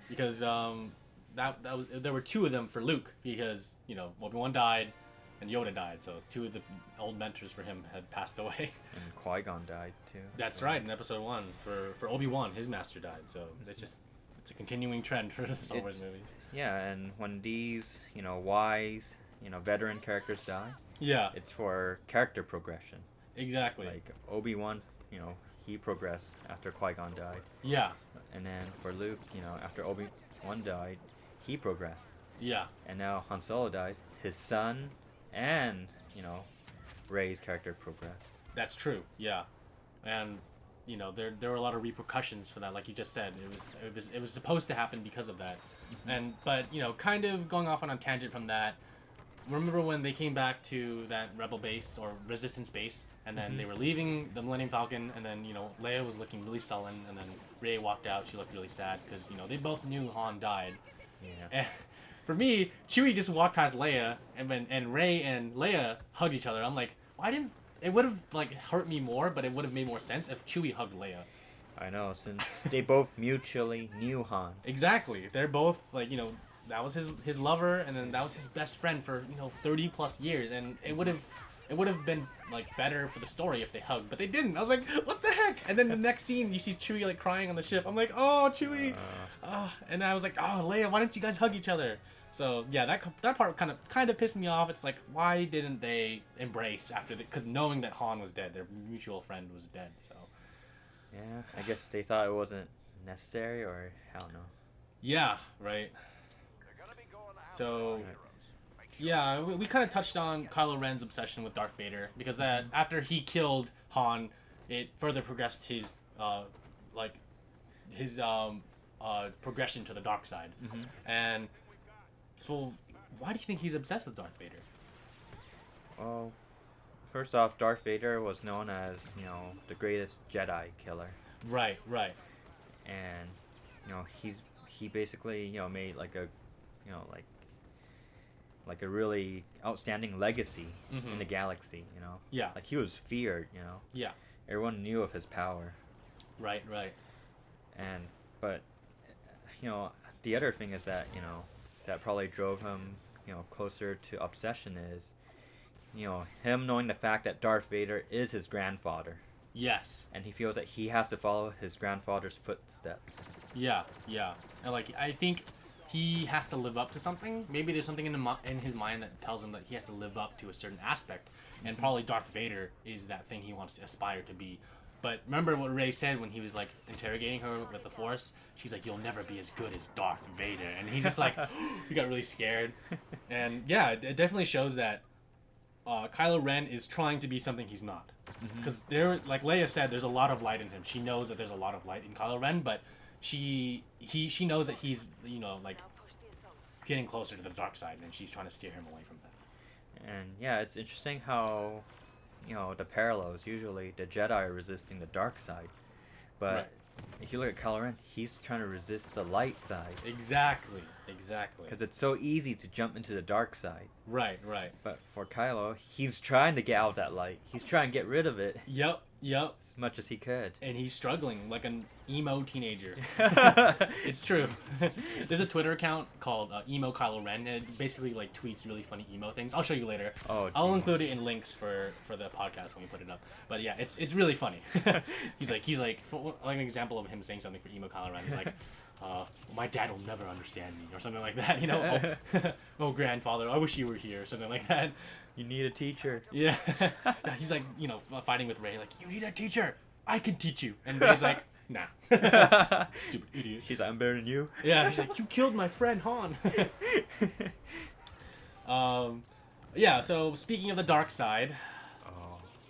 because there were 2 of them for Luke, because Obi-Wan died and Yoda died, so 2 of the old mentors for him had passed away. And Qui-Gon died too. That's right, in Episode 1 for Obi-Wan, his master died. So it's a continuing trend for the Star Wars movies. Yeah, and when these wise veteran characters die, it's for character progression. Exactly. Like Obi-Wan, he progressed after Qui-Gon died. Yeah. And then for Luke, after Obi-Wan died, he progressed. Yeah. And now Han Solo dies, his son and, Rey's character progressed. That's true. Yeah. And there were a lot of repercussions for that, like you just said. It was supposed to happen because of that. But kind of going off on a tangent from that, remember when they came back to that rebel base or resistance base, and then they were leaving the Millennium Falcon, and then Leia was looking really sullen, and then Rey walked out. She looked really sad because they both knew Han died. Yeah. And for me, Chewie just walked past Leia, and Rey and Leia hugged each other. I'm like, why didn't it would have like hurt me more, but it would have made more sense if Chewie hugged Leia. I know, since they both mutually knew Han. Exactly. They're both like, that was his lover, and then that was his best friend for 30 plus years, and it would have been like better for the story if they hugged, but they didn't. I was like, what the heck? And then the next scene, you see Chewie like crying on the ship. I'm like, oh, Chewie. And I was like, oh, Leia, why don't you guys hug each other? So yeah, that part kind of pissed me off. It's like, why didn't they embrace after because knowing that Han was dead, their mutual friend was dead. So yeah, I guess they thought it wasn't necessary, or I don't know. Yeah, right. So yeah, we kind of touched on Kylo Ren's obsession with Darth Vader, because that after he killed Han, it further progressed his progression to the dark side. And so why do you think he's obsessed with Darth Vader? Well, first off, Darth Vader was known as, the greatest Jedi killer. Right. And, he basically, made like a, like a really outstanding legacy in the galaxy, Yeah. Like he was feared, Yeah. Everyone knew of his power. Right. And, but, the other thing is that, that probably drove him, closer to obsession is, him knowing the fact that Darth Vader is his grandfather. Yes. And he feels that he has to follow his grandfather's footsteps. Yeah. And like, I think he has to live up to something. Maybe there's something in his mind that tells him that he has to live up to a certain aspect. And probably Darth Vader is that thing he wants to aspire to be. But remember what Rey said when he was like interrogating her with the Force? She's like, you'll never be as good as Darth Vader. And he's just like, he got really scared. And yeah, it definitely shows that Kylo Ren is trying to be something he's not. Because like Leia said, there's a lot of light in him. She knows that there's a lot of light in Kylo Ren, but she knows that he's like getting closer to the dark side, and she's trying to steer him away from that. And yeah, it's interesting how the parallels, usually the Jedi are resisting the dark side, but Right. if you look at Kylo Ren, he's trying to resist the light side. Exactly. Because it's so easy to jump into the dark side. Right. But for Kylo, he's trying to get out of that light. He's trying to get rid of it Yep. as much as he could. And he's struggling like an emo teenager. It's true. There's a Twitter account called Emo Kylo Ren, and it basically like tweets really funny emo things. I'll show you later. Oh, I'll jeez. include it in links for the podcast when we put it up. But yeah, it's really funny. he's like for, like an example of him saying something for Emo Kylo Ren. He's like, my dad will never understand me, or something like that. Oh grandfather, I wish you were here, or something like that. You need a teacher. Yeah. He's like, fighting with Rey, like, you need a teacher. I can teach you. And Rey's like, nah. Stupid idiot. She's like, I'm better than you. Yeah, she's like, you killed my friend Han. Yeah, so speaking of the dark side,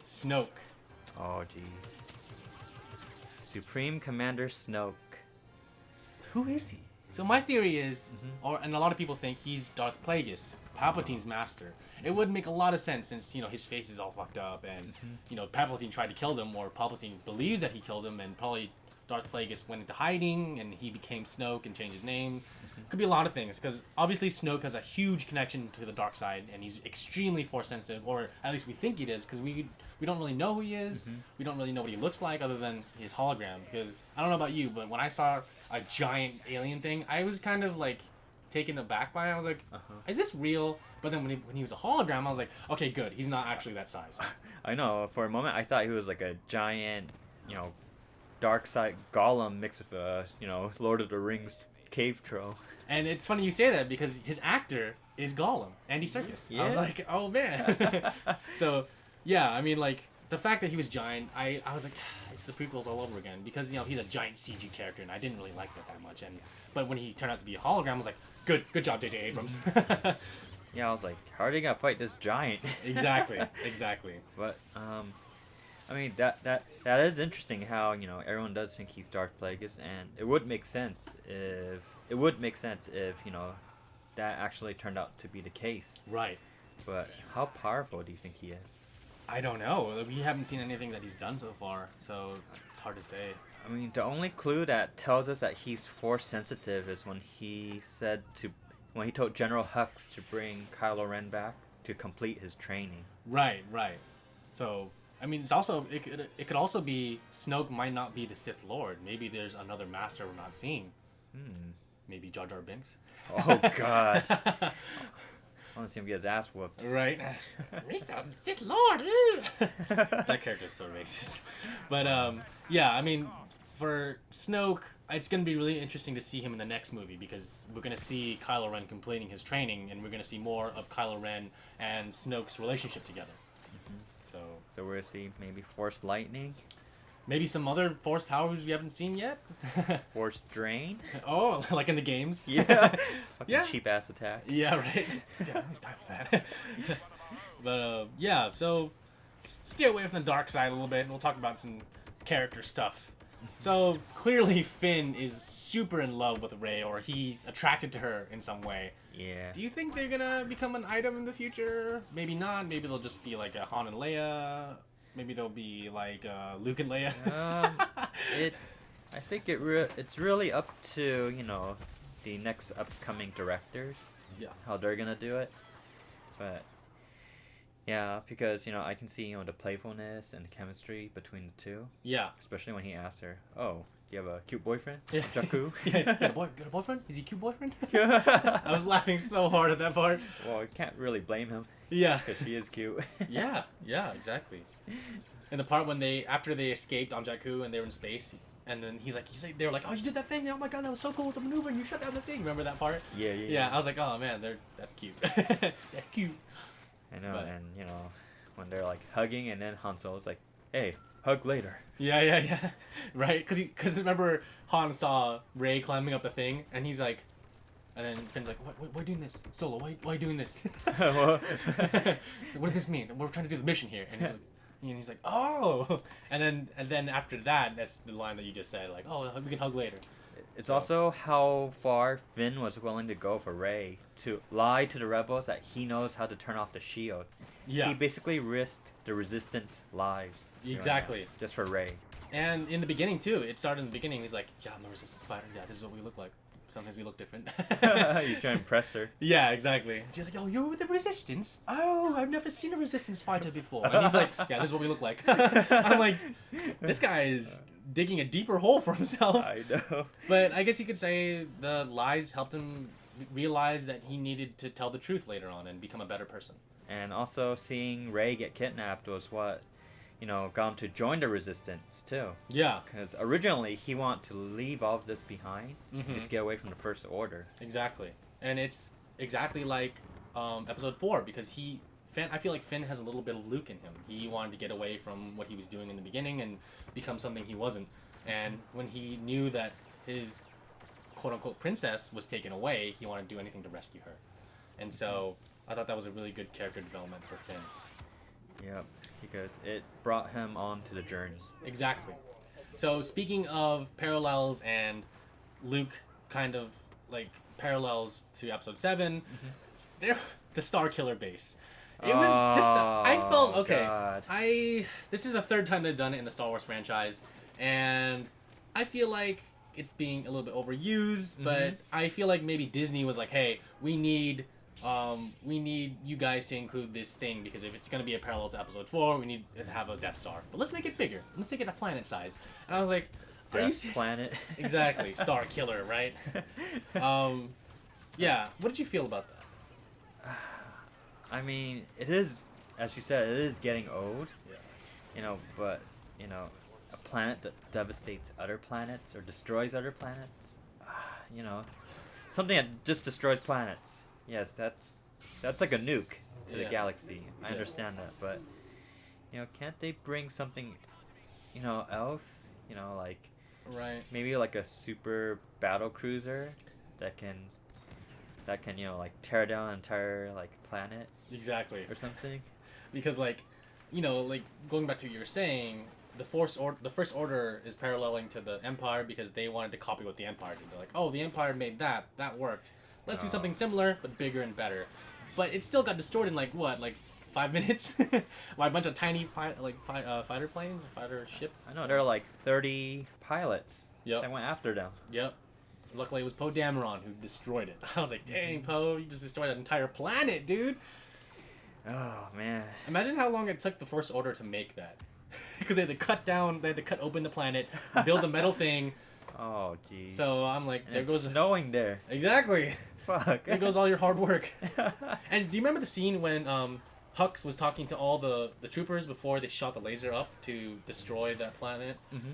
Snoke. Oh, jeez. Supreme Commander Snoke. Who is he? So my theory is, and a lot of people think he's Darth Plagueis, Palpatine's master. It would make a lot of sense since, his face is all fucked up, and, Palpatine tried to kill him, or Palpatine believes that he killed him, and probably Darth Plagueis went into hiding, and he became Snoke and changed his name. Could be a lot of things, because obviously Snoke has a huge connection to the dark side, and he's extremely force sensitive, or at least we think he is, because we don't really know who he is. We don't really know what he looks like other than his hologram, because I don't know about you, but when I saw a giant alien thing, I was kind of like taken aback by it. I was like, is this real? But then when he was a hologram, I was like, okay, good, he's not actually that size. I know, for a moment I thought he was like a giant, dark side golem mixed with a, Lord of the Rings cave troll. And it's funny you say that, because his actor is Gollum, Andy Serkis. I was like, oh man. So yeah, I mean, like, the fact that he was giant, I was like, it's the prequels all over again, because he's a giant CG character, and I didn't really like that much. But when he turned out to be a hologram, I was like, good job, J.J. Abrams. Yeah, I was like, how are they gonna fight this giant? Exactly. But I mean, that is interesting how everyone does think he's Darth Plagueis, and it would make sense if that actually turned out to be the case. Right. But how powerful do you think he is? I don't know. We haven't seen anything that he's done so far, so it's hard to say. I mean, the only clue that tells us that he's force sensitive is when he told General Hux to bring Kylo Ren back to complete his training. Right. So, I mean, it could also be Snoke might not be the Sith Lord. Maybe there's another master we're not seeing. Maybe Jar Jar Binks. Oh God. I want to see him get his ass whooped. Right. Sith Lord. That character's so racist. But yeah, I mean, for Snoke, it's going to be really interesting to see him in the next movie because we're going to see Kylo Ren completing his training, and we're going to see more of Kylo Ren and Snoke's relationship together. So we're going to see maybe Force Lightning, maybe some other Force powers we haven't seen yet. Force Drain. Oh, like in the games. Yeah. Fucking cheap ass attack. Yeah, right. Damn, it's time for that. But yeah, so stay away from the dark side a little bit, and we'll talk about some character stuff. So clearly Finn is super in love with Rey, or he's attracted to her in some way. Yeah. Do you think they're gonna become an item in the future? Maybe not. Maybe they'll just be like a Han and Leia. Maybe they'll be like Luke and Leia. I think it's really up to the next upcoming directors. Yeah. How they're gonna do it, but yeah, because I can see the playfulness and the chemistry between the two. Yeah. Especially when he asked her, "Oh, do you have a cute boyfriend?" Yeah. Jakku. Yeah. Got a boyfriend? Is he a cute boyfriend? I was laughing so hard at that part. Well, I can't really blame him. Yeah. Because she is cute. Yeah, exactly. And the part when after they escaped on Jakku and they were in space, and then they were like, "Oh, you did that thing! Oh my God, that was so cool with the maneuver! And you shut down the thing." Remember that part? Yeah. Yeah, I was like, "Oh man, that's cute. That's cute." I know, and when they're like hugging, and then Han Solo's like, "Hey, hug later." Yeah. Right? Because remember Han saw Rey climbing up the thing, and he's like, and then Finn's like, why are you doing this? Solo, why are you doing this? What does this mean? We're trying to do the mission here. And he's like, oh. And then after that, that's the line that you just said, like, oh, we can hug later. It's also how far Finn was willing to go for Rey to lie to the rebels that he knows how to turn off the shield. Yeah. He basically risked the Resistance lives. Exactly. Just for Rey. And in the beginning, too, it started in the beginning. He's like, yeah, I'm a Resistance fighter. Yeah, this is what we look like. Sometimes we look different. He's trying to impress her. Yeah, exactly. She's like, oh, you're with the Resistance? Oh, I've never seen a Resistance fighter before. And he's like, yeah, this is what we look like. I'm like, this guy is digging a deeper hole for himself. I know. But I guess you could say the lies helped him realize that he needed to tell the truth later on and become a better person. And also seeing Rey get kidnapped was what, got him to join the Resistance too. Yeah. Because originally he wanted to leave all of this behind, just get away from the First Order. Exactly. And it's exactly like Episode 4, because I feel like Finn has a little bit of Luke in him. He wanted to get away from what he was doing in the beginning and become something he wasn't. And when he knew that his quote-unquote princess was taken away, he wanted to do anything to rescue her. And so I thought that was a really good character development for Finn. Yep, because it brought him on to the journey. Exactly. So speaking of parallels and Luke kind of like parallels to Episode 7, they're the Star Killer base. It was just I felt okay. God. This is the third time they've done it in the Star Wars franchise, and I feel like it's being a little bit overused, but I feel like maybe Disney was like, "Hey, we need you guys to include this thing, because if it's going to be a parallel to Episode 4, we need to have a Death Star. But let's make it bigger. Let's make it a planet size." And I was like, Death planet. Exactly. Star Killer, right? Yeah. What did you feel about that? I mean, it is, as you said, it is getting old. Yeah. But, a planet that devastates other planets or destroys other planets, something that just destroys planets. Yes, that's like a nuke to the galaxy. I understand that, but, can't they bring something, else? Like, right. Maybe like a super battle cruiser that can like tear down an entire like planet. Exactly. Or something. Because like going back to what you were saying, the First Order is paralleling to the Empire because they wanted to copy what the Empire did. They're like, oh, the Empire made that worked. Let's do something similar but bigger and better. but it still got destroyed in like 5 minutes by a bunch of tiny fighter planes, fighter ships. I know there are like 30 pilots Yep. that went after them. Yep. Luckily, it was Poe Dameron who destroyed it. I was like, dang, Poe, you just destroyed an entire planet, dude. Oh man. Imagine how long it took the First Order to make that. Because they had to cut open the planet, build a metal thing. Oh jeez. So I'm like, And there it's goes snowing there. Exactly. Fuck. There goes all your hard work. And do you remember the scene when Hux was talking to all the troopers before they shot the laser up to destroy that planet? Mm-hmm.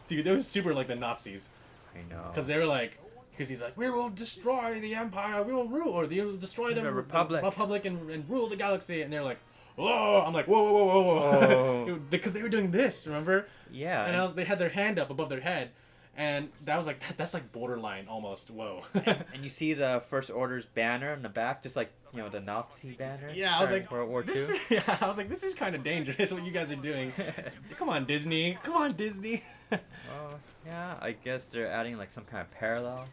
Dude, that was super like the Nazis. I know. Because they were like, because he's like, we will destroy the Empire, we will rule, or they will destroy the Republic and rule the galaxy. And they're like, oh, I'm like, whoa, whoa, whoa, whoa, whoa. Because they were doing this, remember? Yeah. And they had their hand up above their head. And that was like, that's like borderline almost, whoa. And you see the First Order's banner in the back, just like, you know, the Nazi banner. Yeah, I was like, World War II. Yeah, I was like, this is kind of dangerous what you guys are doing. Come on, Disney. Come on, Disney. Oh, yeah, I guess they're adding like some kind of parallel.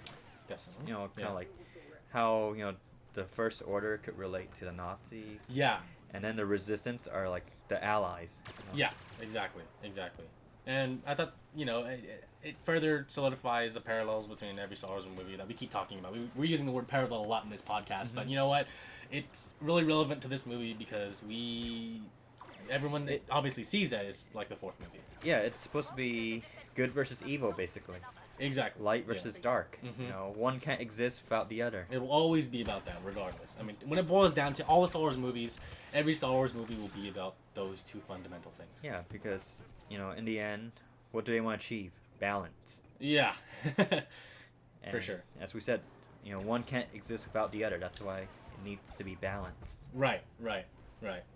Definitely. You know, kind of like how, you know, the First Order could relate to the Nazis. Yeah. And then the Resistance are like the allies. You know? Yeah, exactly. And I thought, you know, it further solidifies the parallels between every Star Wars movie that we keep talking about. We're using the word parallel a lot in this podcast, but you know what? It's really relevant to this movie because everyone obviously sees that it's like the fourth movie. Yeah, it's supposed to be good versus evil, basically. Exactly. Light versus dark. You know, one can't exist without the other. It will always be about that, regardless. I mean, when it boils down to all the Star Wars movies, every Star Wars movie will be about those two fundamental things. Yeah, because, you know, in the end, what do they want to achieve? Balance. Yeah. And for sure. As we said, you know, one can't exist without the other. That's why it needs to be balanced. Right.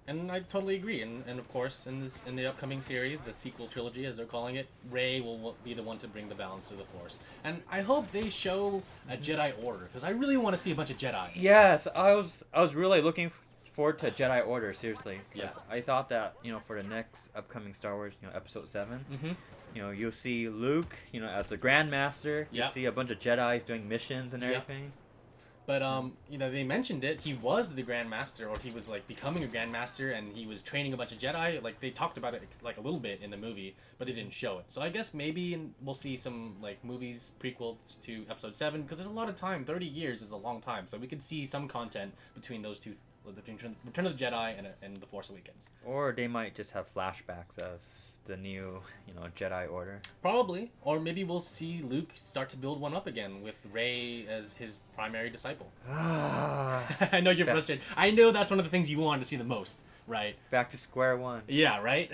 And I totally agree. And of course, in the upcoming series, the sequel trilogy, as they're calling it, Rey will be the one to bring the balance to the Force. And I hope they show a Jedi Order, because I really want to see a bunch of Jedi. Yes, I was really looking forward to Jedi Order, seriously. Yeah. I thought that, you know, for the next upcoming Star Wars, you know, Episode VII, you know, you'll see Luke, you know, as the Grand Master. You'll see a bunch of Jedis doing missions and everything. But, you know, they mentioned it. He was the Grand Master, or he was, like, becoming a Grand Master, and he was training a bunch of Jedi. Like, they talked about it, like, a little bit in the movie, but they didn't show it. So I guess maybe we'll see some, like, movies, prequels to Episode 7, because there's a lot of time. 30 years is a long time. So we could see some content between those two, between Return of the Jedi and The Force Awakens. Or they might just have flashbacks of the new, you know, Jedi Order. Probably. Or maybe we'll see Luke start to build one up again with Rey as his primary disciple. I know you're frustrated. I know that's one of the things you wanted to see the most, right? Back to square one. Yeah, right?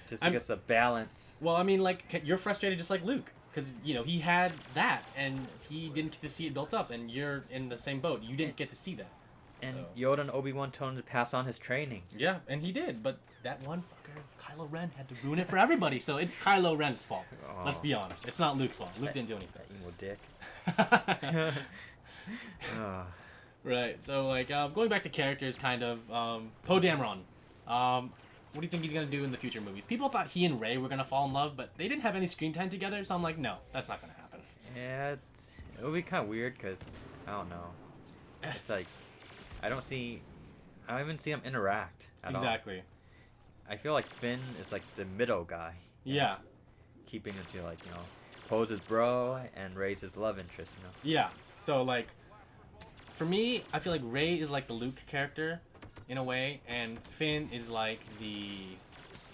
Just to get the balance. Well, I mean, like, you're frustrated just like Luke. Because, you know, he had that, and he didn't get to see it built up, and you're in the same boat. You didn't get to see that. And Yoda and Obi-Wan told him to pass on his training. Yeah, and he did, but that one fucker, Kylo Ren, had to ruin it for everybody, so it's Kylo Ren's fault. Oh. Let's be honest. It's not Luke's fault. Luke didn't do anything. That emo dick. Right, so, like, going back to characters, kind of, Poe Dameron. What do you think he's going to do in the future movies? People thought he and Rey were going to fall in love, but they didn't have any screen time together, so I'm like, no, that's not going to happen. Yeah, it would be kind of weird, because, I don't know. It's like, I don't even see them interact at all. Exactly. I feel like Finn is like the middle guy. Yeah. Keeping it to, like, you know, Poe's his bro and Rey's his love interest, you know? Yeah. So, like, for me, I feel like Rey is like the Luke character in a way, and Finn is like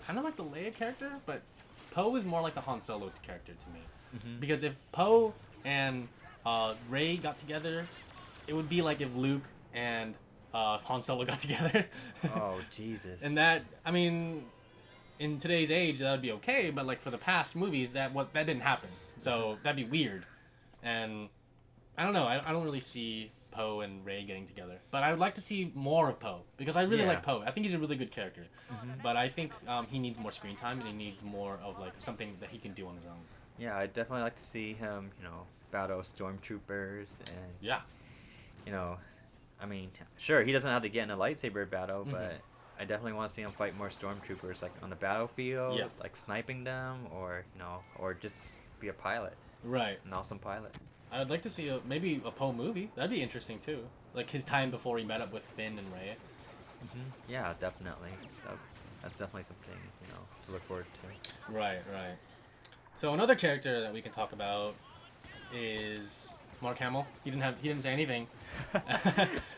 kind of like the Leia character, but Poe is more like the Han Solo character to me. Because if Poe and Rey got together, it would be like if Luke and Han Solo got together. Oh, Jesus. And that, I mean, in today's age, that would be okay, but like for the past movies, that didn't happen. So that'd be weird. And I don't know, I don't really see Poe and Rey getting together. But I would like to see more of Poe, because I really like Poe. I think he's a really good character. But I think he needs more screen time, and he needs more of like something that he can do on his own. Yeah, I'd definitely like to see him, you know, battle stormtroopers and... Yeah. You know, I mean, sure, he doesn't have to get in a lightsaber battle, but I definitely want to see him fight more stormtroopers, like on the battlefield, like sniping them, or, you know, or just be a pilot. Right. An awesome pilot. I'd like to see maybe a Poe movie. That'd be interesting too. Like his time before he met up with Finn and Rey. Yeah, definitely. That's definitely something, to look forward to. Right. So another character that we can talk about is Mark Hamill. He didn't say anything.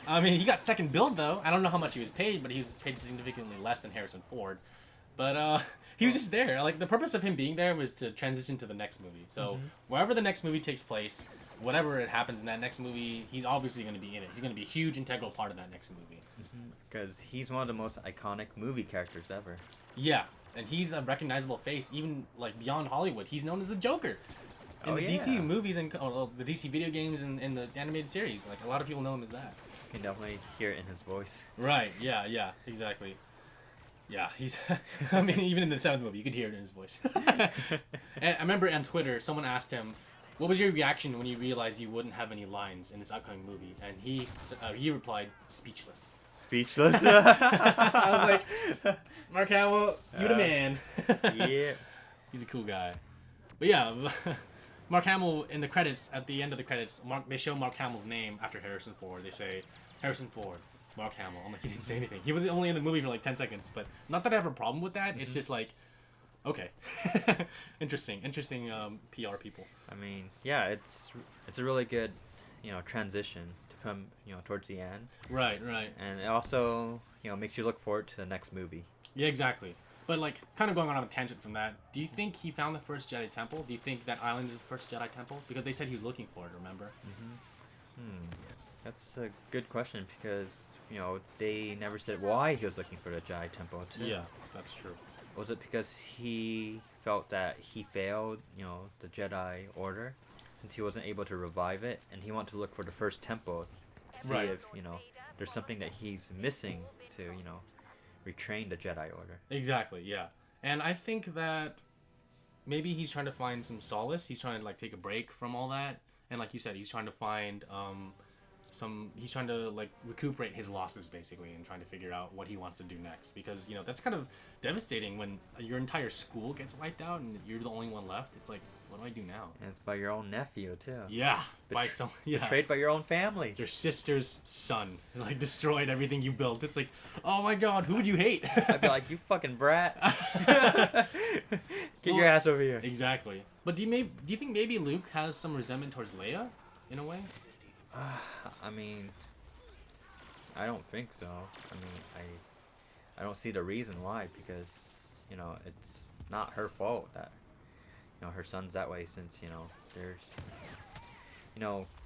I mean, he got second billed though. I don't know how much he was paid, but he was paid significantly less than Harrison Ford. But he was just there. Like the purpose of him being there was to transition to the next movie. So wherever the next movie takes place, whatever it happens in that next movie, he's obviously going to be in it. He's going to be a huge integral part of that next movie. Because he's one of the most iconic movie characters ever. Yeah, and he's a recognizable face, even like beyond Hollywood. He's known as the Joker. In the DC movies and the DC video games and in the animated series, like a lot of people know him as that. You can definitely hear it in his voice. Right? Yeah, exactly. Yeah, he's. I mean, even in the seventh movie, you could hear it in his voice. And I remember on Twitter, someone asked him, "What was your reaction when you realized you wouldn't have any lines in this upcoming movie?" And he replied, "Speechless." Speechless. I was like, Mark Hamill, you the man. Yeah. He's a cool guy. But yeah, Mark Hamill in the credits, at the end of the credits, they show Mark Hamill's name after Harrison Ford. They say, Harrison Ford, Mark Hamill. I'm like, he didn't say anything. He was only in the movie for like 10 seconds. But not that I have a problem with that. It's just like, okay. Interesting PR people. I mean, yeah, it's a really good, transition to come, towards the end. Right. And it also, makes you look forward to the next movie. Yeah, exactly. But like, kind of going on a tangent from that, do you think he found the first Jedi Temple? Do you think that island is the first Jedi Temple? Because they said he was looking for it, remember? That's a good question because, they never said why he was looking for the Jedi Temple, too. Yeah, that's true. Was it because he felt that he failed, the Jedi Order, since he wasn't able to revive it, and he wanted to look for the first temple to see if, there's something that he's missing to, retrain the Jedi Order. Exactly, yeah. And I think that maybe he's trying to find some solace. He's trying to like take a break from all that. And like you said, he's trying to find he's trying to like recuperate his losses basically and trying to figure out what he wants to do next. Because, that's kind of devastating when your entire school gets wiped out and you're the only one left. It's like, what do I do now? And it's by your own nephew, too. Yeah, betrayed by your own family. Your sister's son, like, destroyed everything you built. It's like, oh my god, who would you hate? I'd be like, you fucking brat. Get your ass over here. Exactly. But do you think maybe Luke has some resentment towards Leia, in a way? I mean, I don't think so. I mean, I don't see the reason why, because, it's not her fault that, her son's that way, since, there's,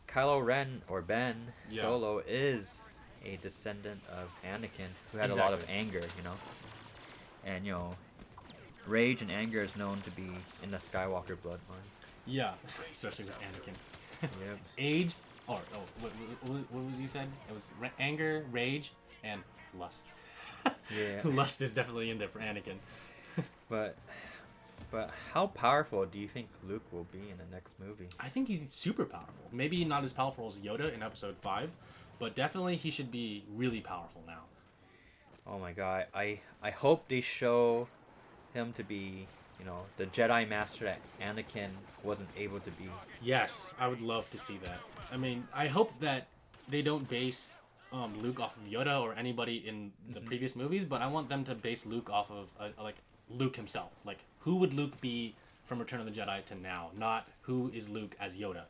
Kylo Ren or Ben Solo is a descendant of Anakin who had a lot of anger, and, rage and anger is known to be in the Skywalker bloodline. Yeah, especially with Anakin. Yep. Age, what was you said? It was anger, rage, and lust. Yeah. Lust is definitely in there for Anakin. But how powerful do you think Luke will be in the next movie? I think he's super powerful. Maybe not as powerful as Yoda in Episode 5, but definitely he should be really powerful now. Oh my god, I hope they show him to be, the Jedi Master that Anakin wasn't able to be. Yes, I would love to see that. I mean, I hope that they don't base Luke off of Yoda or anybody in the previous movies, but I want them to base Luke off of like Luke himself. Like, who would Luke be from Return of the Jedi to now? Not who is Luke as Yoda,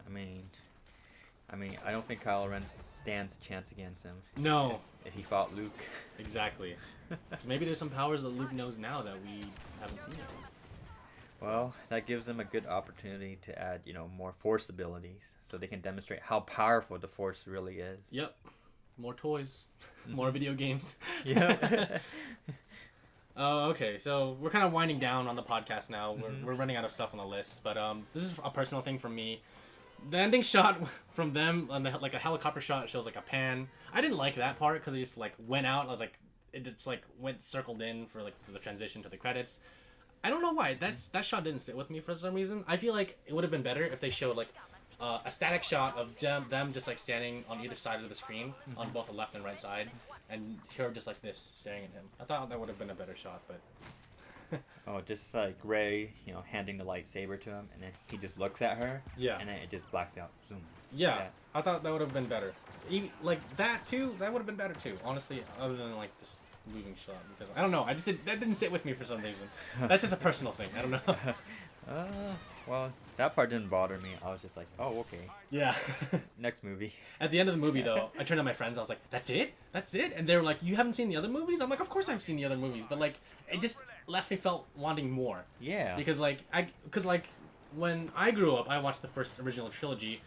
I mean, I don't think Kylo Ren stands a chance against him. No. If he fought Luke. Exactly. Because maybe there's some powers that Luke knows now that we haven't seen yet. Well, that gives them a good opportunity to add, more Force abilities, so they can demonstrate how powerful the Force really is. Yep. More toys. More video games. Yeah. Okay, so we're kind of winding down on the podcast now. We're running out of stuff on the list, but this is a personal thing for me. The ending shot from them, on like a helicopter shot, shows like a pan. I didn't like that part because it just like went out. I was like, it just like went circled in for like the transition to the credits. I don't know why that shot didn't sit with me for some reason. I feel like it would have been better if they showed like a static shot of them just like standing on either side of the screen on both the left and right side, and her just like this staring at him. I thought that would have been a better shot, but Oh, just like Rey, handing the lightsaber to him, and then he just looks at her. Yeah. And then it just blacks out. Zoom. Yeah, I thought that would have been better. Even, like that too, that would have been better too. Honestly, other than like this moving shot, because I don't know, that didn't sit with me for some reason. That's just a personal thing. I don't know. Well, that part didn't bother me. I was just like, oh, okay. Yeah. Next movie. At the end of the movie, though, I turned to my friends. I was like, "That's it? That's it?" And they were like, "You haven't seen the other movies?" I'm like, "Of course I've seen the other movies," but like, it just left me felt wanting more. Yeah. Because when I grew up, I watched the first original trilogy.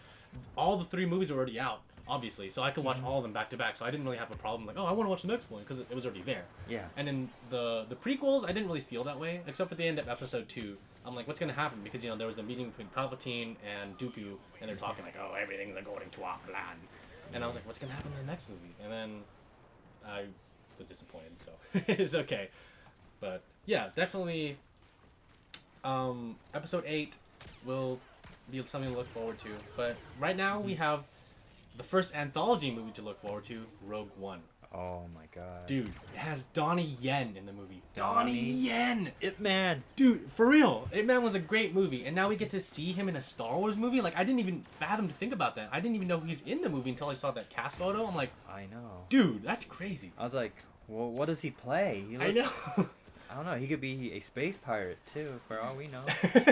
All the 3 movies were already out, obviously, so I could watch all of them back to back. So I didn't really have a problem like, oh, I want to watch the next one because it was already there. Yeah. And in the prequels, I didn't really feel that way, except for the end of Episode 2. I'm like, what's gonna happen? Because there was the meeting between Palpatine and Dooku, and they're talking like, oh, everything's according to our plan. And I was like, what's gonna happen in the next movie? And then I was disappointed, so it's okay. But yeah, definitely. Episode 8 will be something to look forward to. But right now we have the first anthology movie to look forward to, Rogue One. Oh my god. Dude, it has Donnie Yen in the movie. Donnie Yen! Ip Man! Dude, for real. Ip Man was a great movie, and now we get to see him in a Star Wars movie? Like, I didn't even fathom to think about that. I didn't even know he's in the movie until I saw that cast photo. I'm like, I know. dude, that's crazy. I was like, well, what does he play? I know. I don't know. He could be a space pirate, too, for all we know.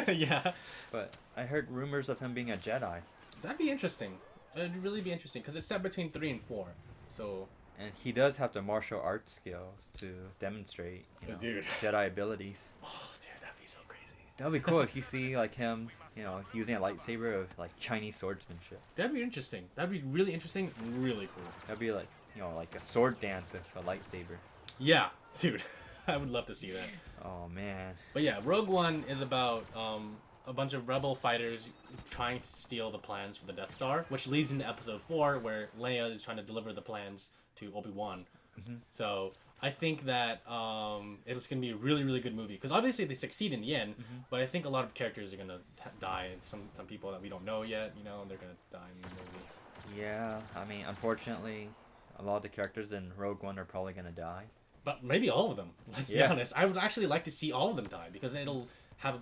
Yeah. But I heard rumors of him being a Jedi. That'd be interesting. It'd really be interesting, because it's set between 3 and 4. So... And he does have the martial arts skills to demonstrate, dude. Jedi abilities. Oh, dude, that'd be so crazy. That'd be cool if you see like him, using a lightsaber of like Chinese swordsmanship. That'd be interesting. That'd be really interesting, really cool. That'd be like, like a sword dance with a lightsaber. Yeah, dude. I would love to see that. Oh man. But yeah, Rogue One is about a bunch of rebel fighters trying to steal the plans for the Death Star, which leads into Episode 4, where Leia is trying to deliver the plans to Obi-Wan. Mm-hmm. So I think that it's going to be a really, really good movie. Because obviously they succeed in the end, but I think a lot of characters are going to die. Some people that we don't know yet, they're going to die in the movie. Yeah, I mean, unfortunately, a lot of the characters in Rogue One are probably going to die. But maybe all of them, let's be honest. I would actually like to see all of them die, because it'll have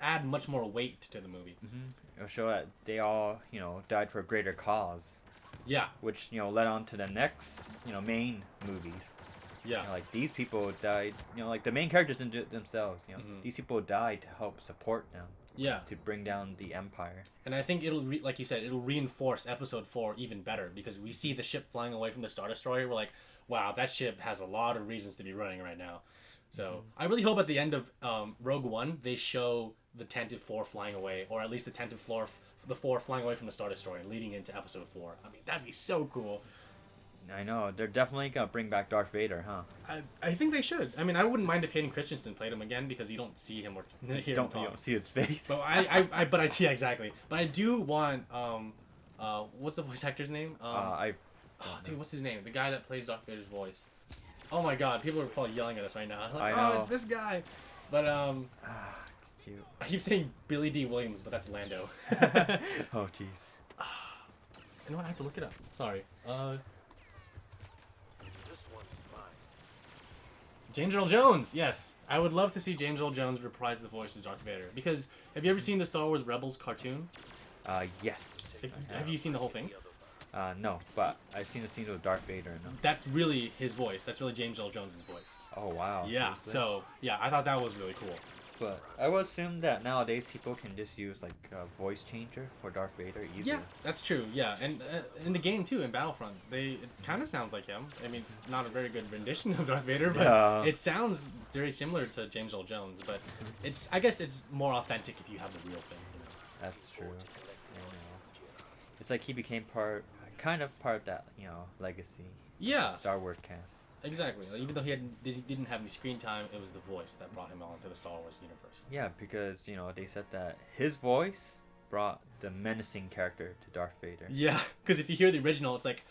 add much more weight to the movie. Mm-hmm. It'll show that they all, died for a greater cause. Yeah. Which, led on to the next, main movies. Yeah. Like, these people died, like, the main characters didn't do it themselves, These people died to help support them. Yeah. To bring down the Empire. And I think it'll, like you said, it'll reinforce Episode 4 even better, because we see the ship flying away from the Star Destroyer. We're like, wow, that ship has a lot of reasons to be running right now. So, I really hope at the end of Rogue One, they show the Tantive 4 flying away, or at least the Tantive 4 flying away from the Star Destroyer, leading into Episode 4. I mean, that'd be so cool. I know. They're definitely going to bring back Darth Vader, huh? I think they should. I mean, I wouldn't mind if Hayden Christensen played him again, because you don't see him or hear him talk. You don't see his face. So yeah, exactly. But I do want, what's the voice actor's name? Dude, what's his name? The guy that plays Darth Vader's voice. Oh my god, people are probably yelling at us right now. Like, I know. Oh, it's this guy. But, Cute. I keep saying Billy D. Williams, but that's Lando. Oh, jeez. You know what? I have to look it up. Sorry. James Earl Jones, yes. I would love to see James Earl Jones reprise the voice as Darth Vader. Because, have you ever seen the Star Wars Rebels cartoon? Yes. Have you seen the whole thing? No, but I've seen the scene with Darth Vader. No. That's really his voice. That's really James Earl Jones' voice. Oh, wow. Yeah, seriously? so, yeah, I thought that was really cool. But I would assume that nowadays people can just use, like, a voice changer for Darth Vader easily. Yeah, that's true, yeah. And in the game, too, in Battlefront, it kind of sounds like him. I mean, it's not a very good rendition of Darth Vader, but it sounds very similar to James Earl Jones. But I guess it's more authentic if you have the real thing, That's true. It's like he became kind of part of that, legacy. Yeah. Star Wars cast. Exactly. Like, even though he didn't have any screen time, it was the voice that brought him onto the Star Wars universe. Yeah, because, they said that his voice brought the menacing character to Darth Vader. Yeah, because if you hear the original, it's like,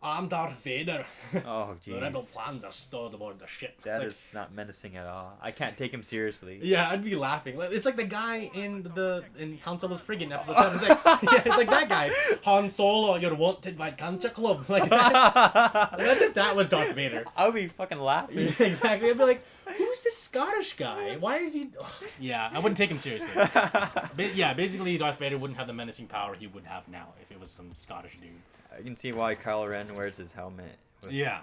I'm Darth Vader. Oh, jeez. The rebel plans are stored aboard the ship. That is not menacing at all. I can't take him seriously. Yeah, I'd be laughing. It's like the guy in Han Solo's frigate in Episode 7. It's like, yeah, it's like that guy. Han Solo, you're wanted by Cancer Club. Like that. Imagine if that was Darth Vader. I would be fucking laughing. Yeah, exactly. I'd be like, Who's this Scottish guy? Why is he? Ugh. Yeah, I wouldn't take him seriously. Yeah, basically Darth Vader wouldn't have the menacing power he would have now if it was some Scottish dude. I can see why Kylo Ren wears his helmet.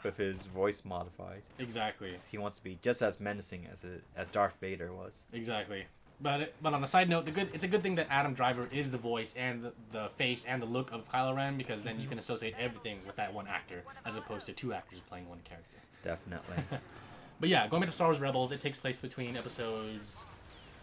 With his voice modified. Exactly. He wants to be just as menacing as Darth Vader was. Exactly. But on a side note, it's a good thing that Adam Driver is the voice and the face and the look of Kylo Ren, because then you can associate everything with that one actor as opposed to two actors playing one character. Definitely. But yeah, going back to Star Wars Rebels, it takes place between episodes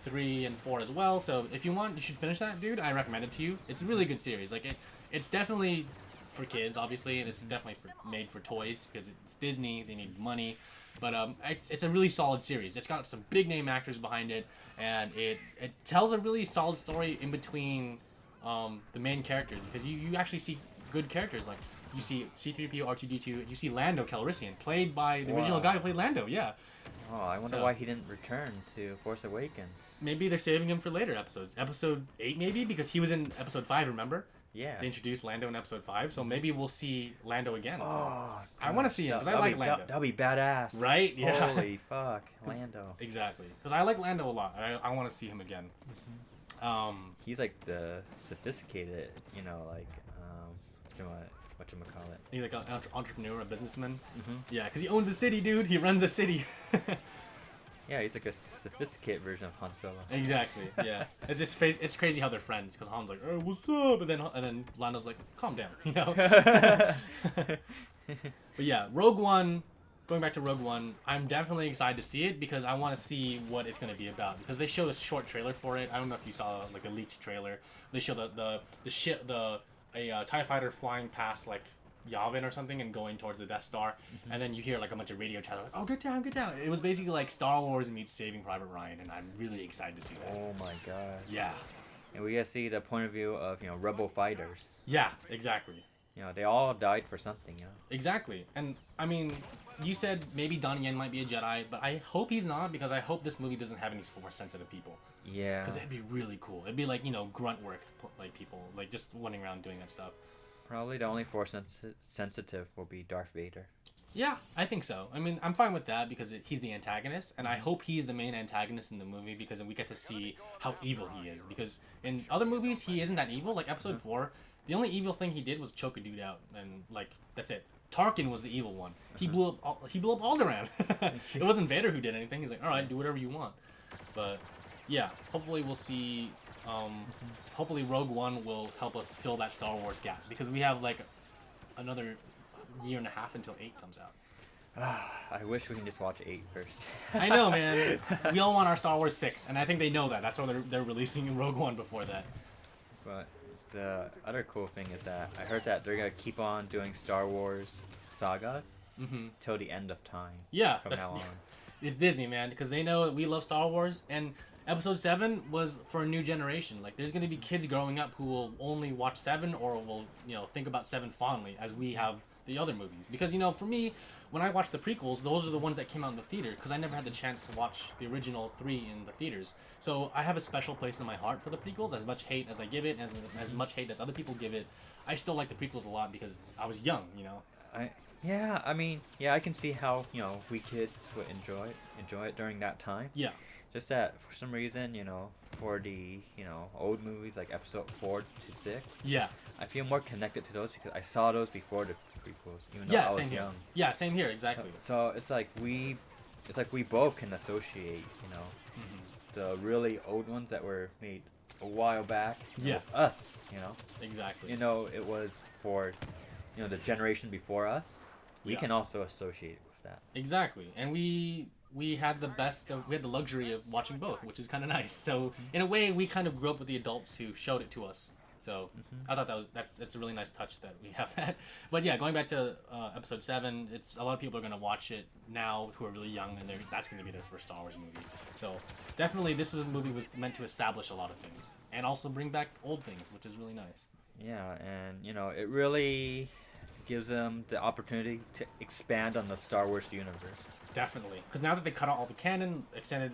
3 and 4 as well. So if you want, you should finish that, dude. I recommend it to you. It's a really good series. Like it's definitely for kids, obviously, and it's definitely made for toys because it's Disney. They need money, but it's a really solid series. It's got some big name actors behind it, and it tells a really solid story in between the main characters, because you actually see good characters. Like you see C-3PO, R2-D2, you see Lando Calrissian, played by the original guy who played Lando. Yeah. Oh, I wonder why he didn't return to Force Awakens. Maybe they're saving him for later episodes. Episode 8 maybe, because he was in episode 5, remember? Yeah. They introduced Lando in episode 5, so maybe we'll see Lando again. So. Oh, I want to see him because I like Lando. That'll be badass. Right? Yeah. Holy fuck, Lando. Exactly. Because I like Lando a lot. I want to see him again. He's like the sophisticated, like, whatchamacallit. He's like an entrepreneur, a businessman. Yeah, because he owns a city, dude. He runs a city. Yeah, he's like a sophisticated version of Han Solo. Exactly. Yeah. It's crazy how they're friends, because Han's like, "Oh, what's up?" and then Lando's like, "Calm down," you know. But yeah, Rogue One. Going back to Rogue One, I'm definitely excited to see it because I want to see what it's going to be about. Because they showed a short trailer for it. I don't know if you saw like a leaked trailer. They showed a TIE fighter flying past like Yavin or something and going towards the Death Star, and then you hear like a bunch of radio chatter like, "Oh, get down, get down." It was basically like Star Wars meets Saving Private Ryan, and I'm really excited to see that. Oh my god. Yeah. And we get to see the point of view of rebel fighters. Yeah, exactly. They all died for something. Exactly. And I mean, you said maybe Donnie Yen might be a Jedi, but I hope he's not, because I hope this movie doesn't have any Force sensitive people. Yeah. Because it'd be really cool. It'd be like grunt work, like people like just running around doing that stuff. Probably the only Force sensitive will be Darth Vader. Yeah, I think so. I mean, I'm fine with that because he's the antagonist, and I hope he's the main antagonist in the movie because then we get to see how evil he is. Because in other movies, he isn't that evil. Like Episode 4, the only evil thing he did was choke a dude out, and like that's it. Tarkin was the evil one. He blew up Alderaan. It wasn't Vader who did anything. He's like, all right, do whatever you want. But yeah, hopefully we'll see. Hopefully Rogue One will help us fill that Star Wars gap, because we have like another year and a half until 8 comes out. I wish we can just watch 8 first. I know, man. We all want our Star Wars fix, and I think they know that. That's why they're releasing Rogue One before that. But the other cool thing is that I heard that they're gonna keep on doing Star Wars sagas till the end of time. Yeah, from now on. It's Disney, man, because they know that we love Star Wars, and Episode 7 was for a new generation. Like, there's gonna be kids growing up who will only watch 7 or will think about 7 fondly as we have the other movies. Because for me, when I watch the prequels, those are the ones that came out in the theater, because I never had the chance to watch the original 3 in the theaters. So I have a special place in my heart for the prequels. As much hate as I give it, as much hate as other people give it, I still like the prequels a lot because I was young, I can see how we kids would enjoy it during that time. Yeah. Just that for some reason, for the old movies like Episode 4 to 6. Yeah. I feel more connected to those because I saw those before the prequels, even though I was young. Yeah, same here, exactly. So it's like we both can associate, the really old ones that were made a while back with us, Exactly. It was for, the generation before us. We can also associate it with that. Exactly. And we had the luxury of watching both, which is kind of nice. So in a way, we kind of grew up with the adults who showed it to us. So I thought that's a really nice touch that we have that. But yeah, going back to Episode 7, it's a lot of people are gonna watch it now who are really young, and that's gonna be their first Star Wars movie. So definitely, movie was meant to establish a lot of things and also bring back old things, which is really nice. Yeah, and it really gives them the opportunity to expand on the Star Wars universe. Definitely, because now that they cut out all the canon, extended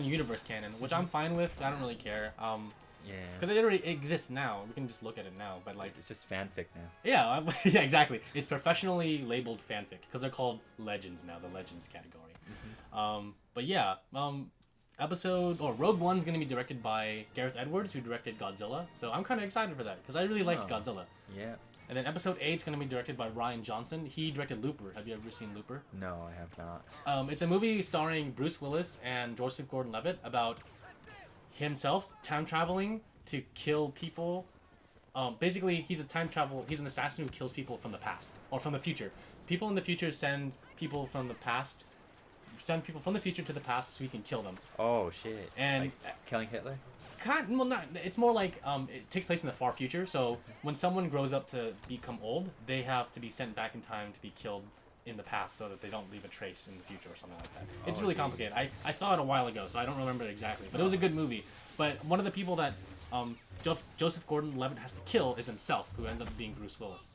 universe canon, which I'm fine with. I don't really care. Yeah. Because it already exists now. We can just look at it now. But it's just fanfic now. Yeah, yeah, exactly. It's professionally labeled fanfic because they're called legends now, the legends category. But yeah, Rogue One's gonna be directed by Gareth Edwards, who directed Godzilla. So I'm kind of excited for that because I really liked Godzilla. Yeah. And then episode 8 is going to be directed by Ryan Johnson. He directed Looper. Have you ever seen Looper? No, I have not. It's a movie starring Bruce Willis and Joseph Gordon-Levitt about himself time traveling to kill people. Basically, he's an assassin who kills people from the past or from the future. People in the future send people from the future to the past so he can kill them. Oh shit! And like killing Hitler. It's more like it takes place in the far future. So when someone grows up to become old, they have to be sent back in time to be killed in the past so that they don't leave a trace in the future or something like that. It's really complicated. I saw it a while ago, so I don't remember it exactly, but it was a good movie. But one of the people that Joseph Gordon-Levitt has to kill is himself, who ends up being Bruce Willis.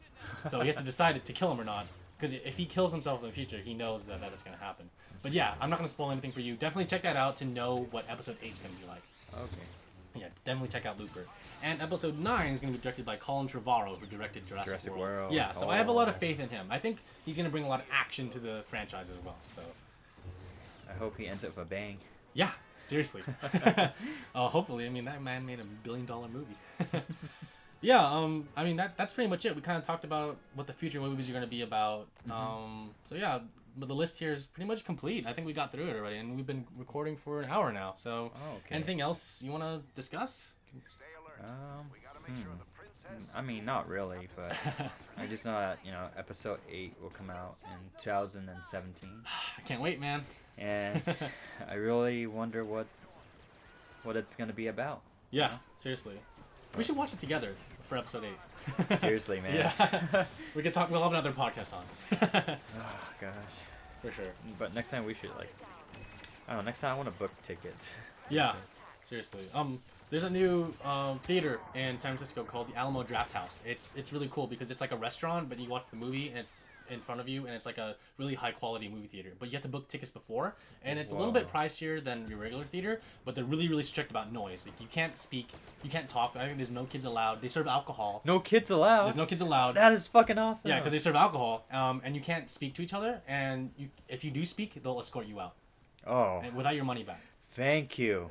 So he has to decide to kill him or not, because if he kills himself in the future, he knows that it's going to happen. But yeah, I'm not going to spoil anything for you. Definitely check that out to know what episode 8 is going to be like. Okay. Yeah, definitely check out Looper. And episode 9 is going to be directed by Colin Trevorrow, who directed Jurassic World. Yeah, so I have a lot of faith in him. I think he's going to bring a lot of action to the franchise as well. So I hope he ends up with a bang. Yeah, seriously. Hopefully. I mean, that man made $1 billion movie. Yeah, I mean, that's pretty much it. We kind of talked about what the future movies are going to be about. So yeah, but the list here is pretty much complete. I think we got through it already, and we've been recording for an hour now. So, anything else you want to discuss? I mean, not really, but I just know that episode 8 will come out in 2017. I can't wait, man. And I really wonder what it's gonna be about. Yeah, seriously, we should watch it together for episode 8. Seriously, man. Yeah, we could talk. We'll have another podcast on. Oh gosh. For sure. But next time we should next time I want to book tickets. Yeah, seriously. There's a new theater in San Francisco called the Alamo Drafthouse. It's really cool because it's like a restaurant, but you watch the movie and it's in front of you, and it's like a really high quality movie theater. But you have to book tickets before, and it's a little bit pricier than your regular theater. But they're really, really strict about noise. Like you can't speak, you can't talk. I think there's no kids allowed. They serve alcohol. No kids allowed. There's no kids allowed. That is fucking awesome. Yeah, because they serve alcohol, and you can't speak to each other. And if you do speak, they'll escort you out. Oh. Without your money back. Thank you.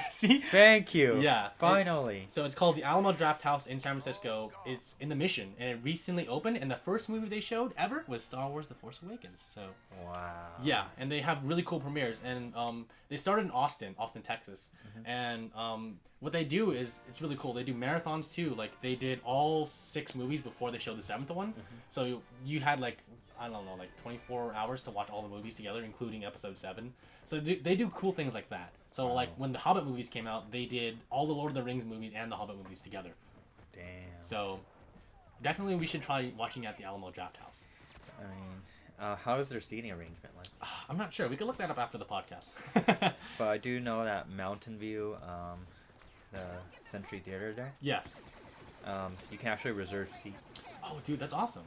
See? Thank you. Yeah. Finally. So it's called the Alamo Drafthouse in San Francisco. It's in the Mission, and it recently opened, and the first movie they showed ever was Star Wars The Force Awakens. So wow. Yeah, and they have really cool premieres, and they started in Austin, Texas. And what they do is, it's really cool. They do marathons too. Like they did all 6 movies before they showed the 7th one. So you had like 24 hours to watch all the movies together, including episode 7. So they do cool things like that. So like when the Hobbit movies came out, they did all the Lord of the Rings movies and the Hobbit movies together. Damn. So definitely we should try watching at the Alamo Drafthouse. I mean, how is their seating arrangement like? I'm not sure. We could look that up after the podcast. But I do know that Mountain View, the Century Theater there. Yes. You can actually reserve seats. Oh, dude, that's awesome.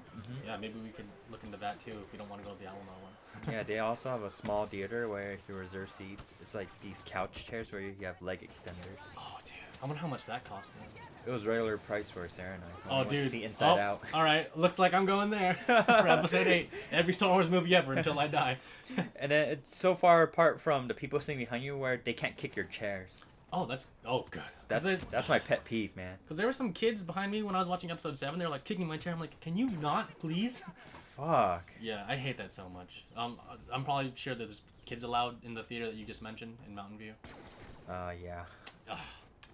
Yeah, maybe we could look into that too if we don't want to go to the Alamo one. Yeah, they also have a small theater where if you reserve seats, it's like these couch chairs where you have leg extenders. Oh, dude. I wonder how much that costs then. It was regular price for Sarah and I. Oh, dude. See Inside Out. All right. Looks like I'm going there for episode 8. Every Star Wars movie ever until I die. And it's so far apart from the people sitting behind you where they can't kick your chairs. Oh, good. That's my pet peeve, man. Because there were some kids behind me when I was watching episode 7. They were like kicking my chair. I'm like, can you not, please? Fuck. Yeah, I hate that so much. I'm probably sure that there's kids allowed in the theater that you just mentioned in Mountain View. Yeah.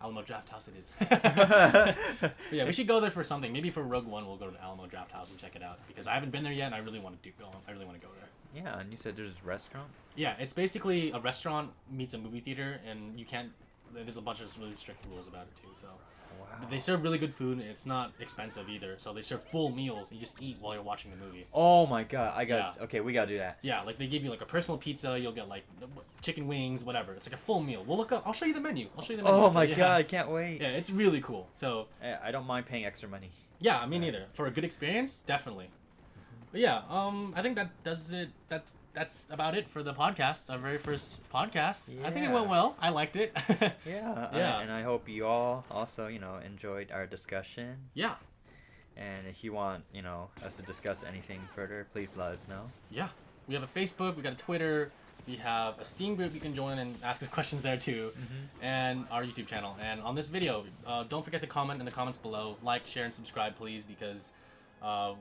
Alamo Drafthouse it is. But yeah, we should go there for something. Maybe for Rogue One, we'll go to the Alamo Drafthouse and check it out because I haven't been there yet, and I really want to go. I really want to go there. Yeah, and you said there's a restaurant. Yeah, it's basically a restaurant meets a movie theater, and you can't. There's a bunch of really strict rules about it too. So. Wow. They serve really good food, and it's not expensive either. So they serve full meals, and you just eat while you're watching the movie. Oh my god, okay, we gotta do that. Yeah, like they give you like a personal pizza, you'll get like chicken wings, whatever. It's like a full meal. We'll look up. I'll show you the menu. Oh my god, I can't wait. Yeah, it's really cool. So I don't mind paying extra money. Yeah, me neither. For a good experience, definitely. But yeah, I think that does it. That's about it for the podcast, our very first podcast. Yeah. I think it went well. I liked it. Yeah. And I hope you all also, enjoyed our discussion. Yeah. And if you want, us to discuss anything further, please let us know. Yeah. We have a Facebook, we got a Twitter, We have a Steam group you can join and ask us questions there too, and our YouTube channel. And on this video, don't forget to comment in the comments below, like, share, and subscribe, please, because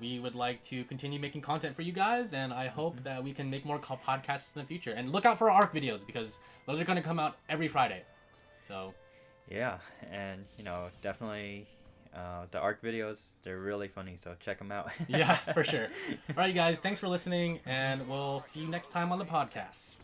we would like to continue making content for you guys, and I hope that we can make more podcasts in the future. And look out for our ARC videos, because those are going to come out every Friday. So yeah, and definitely the ARC videos, they're really funny, so check them out. Yeah, for sure. All right, you guys, thanks for listening, and we'll see you next time on the podcast.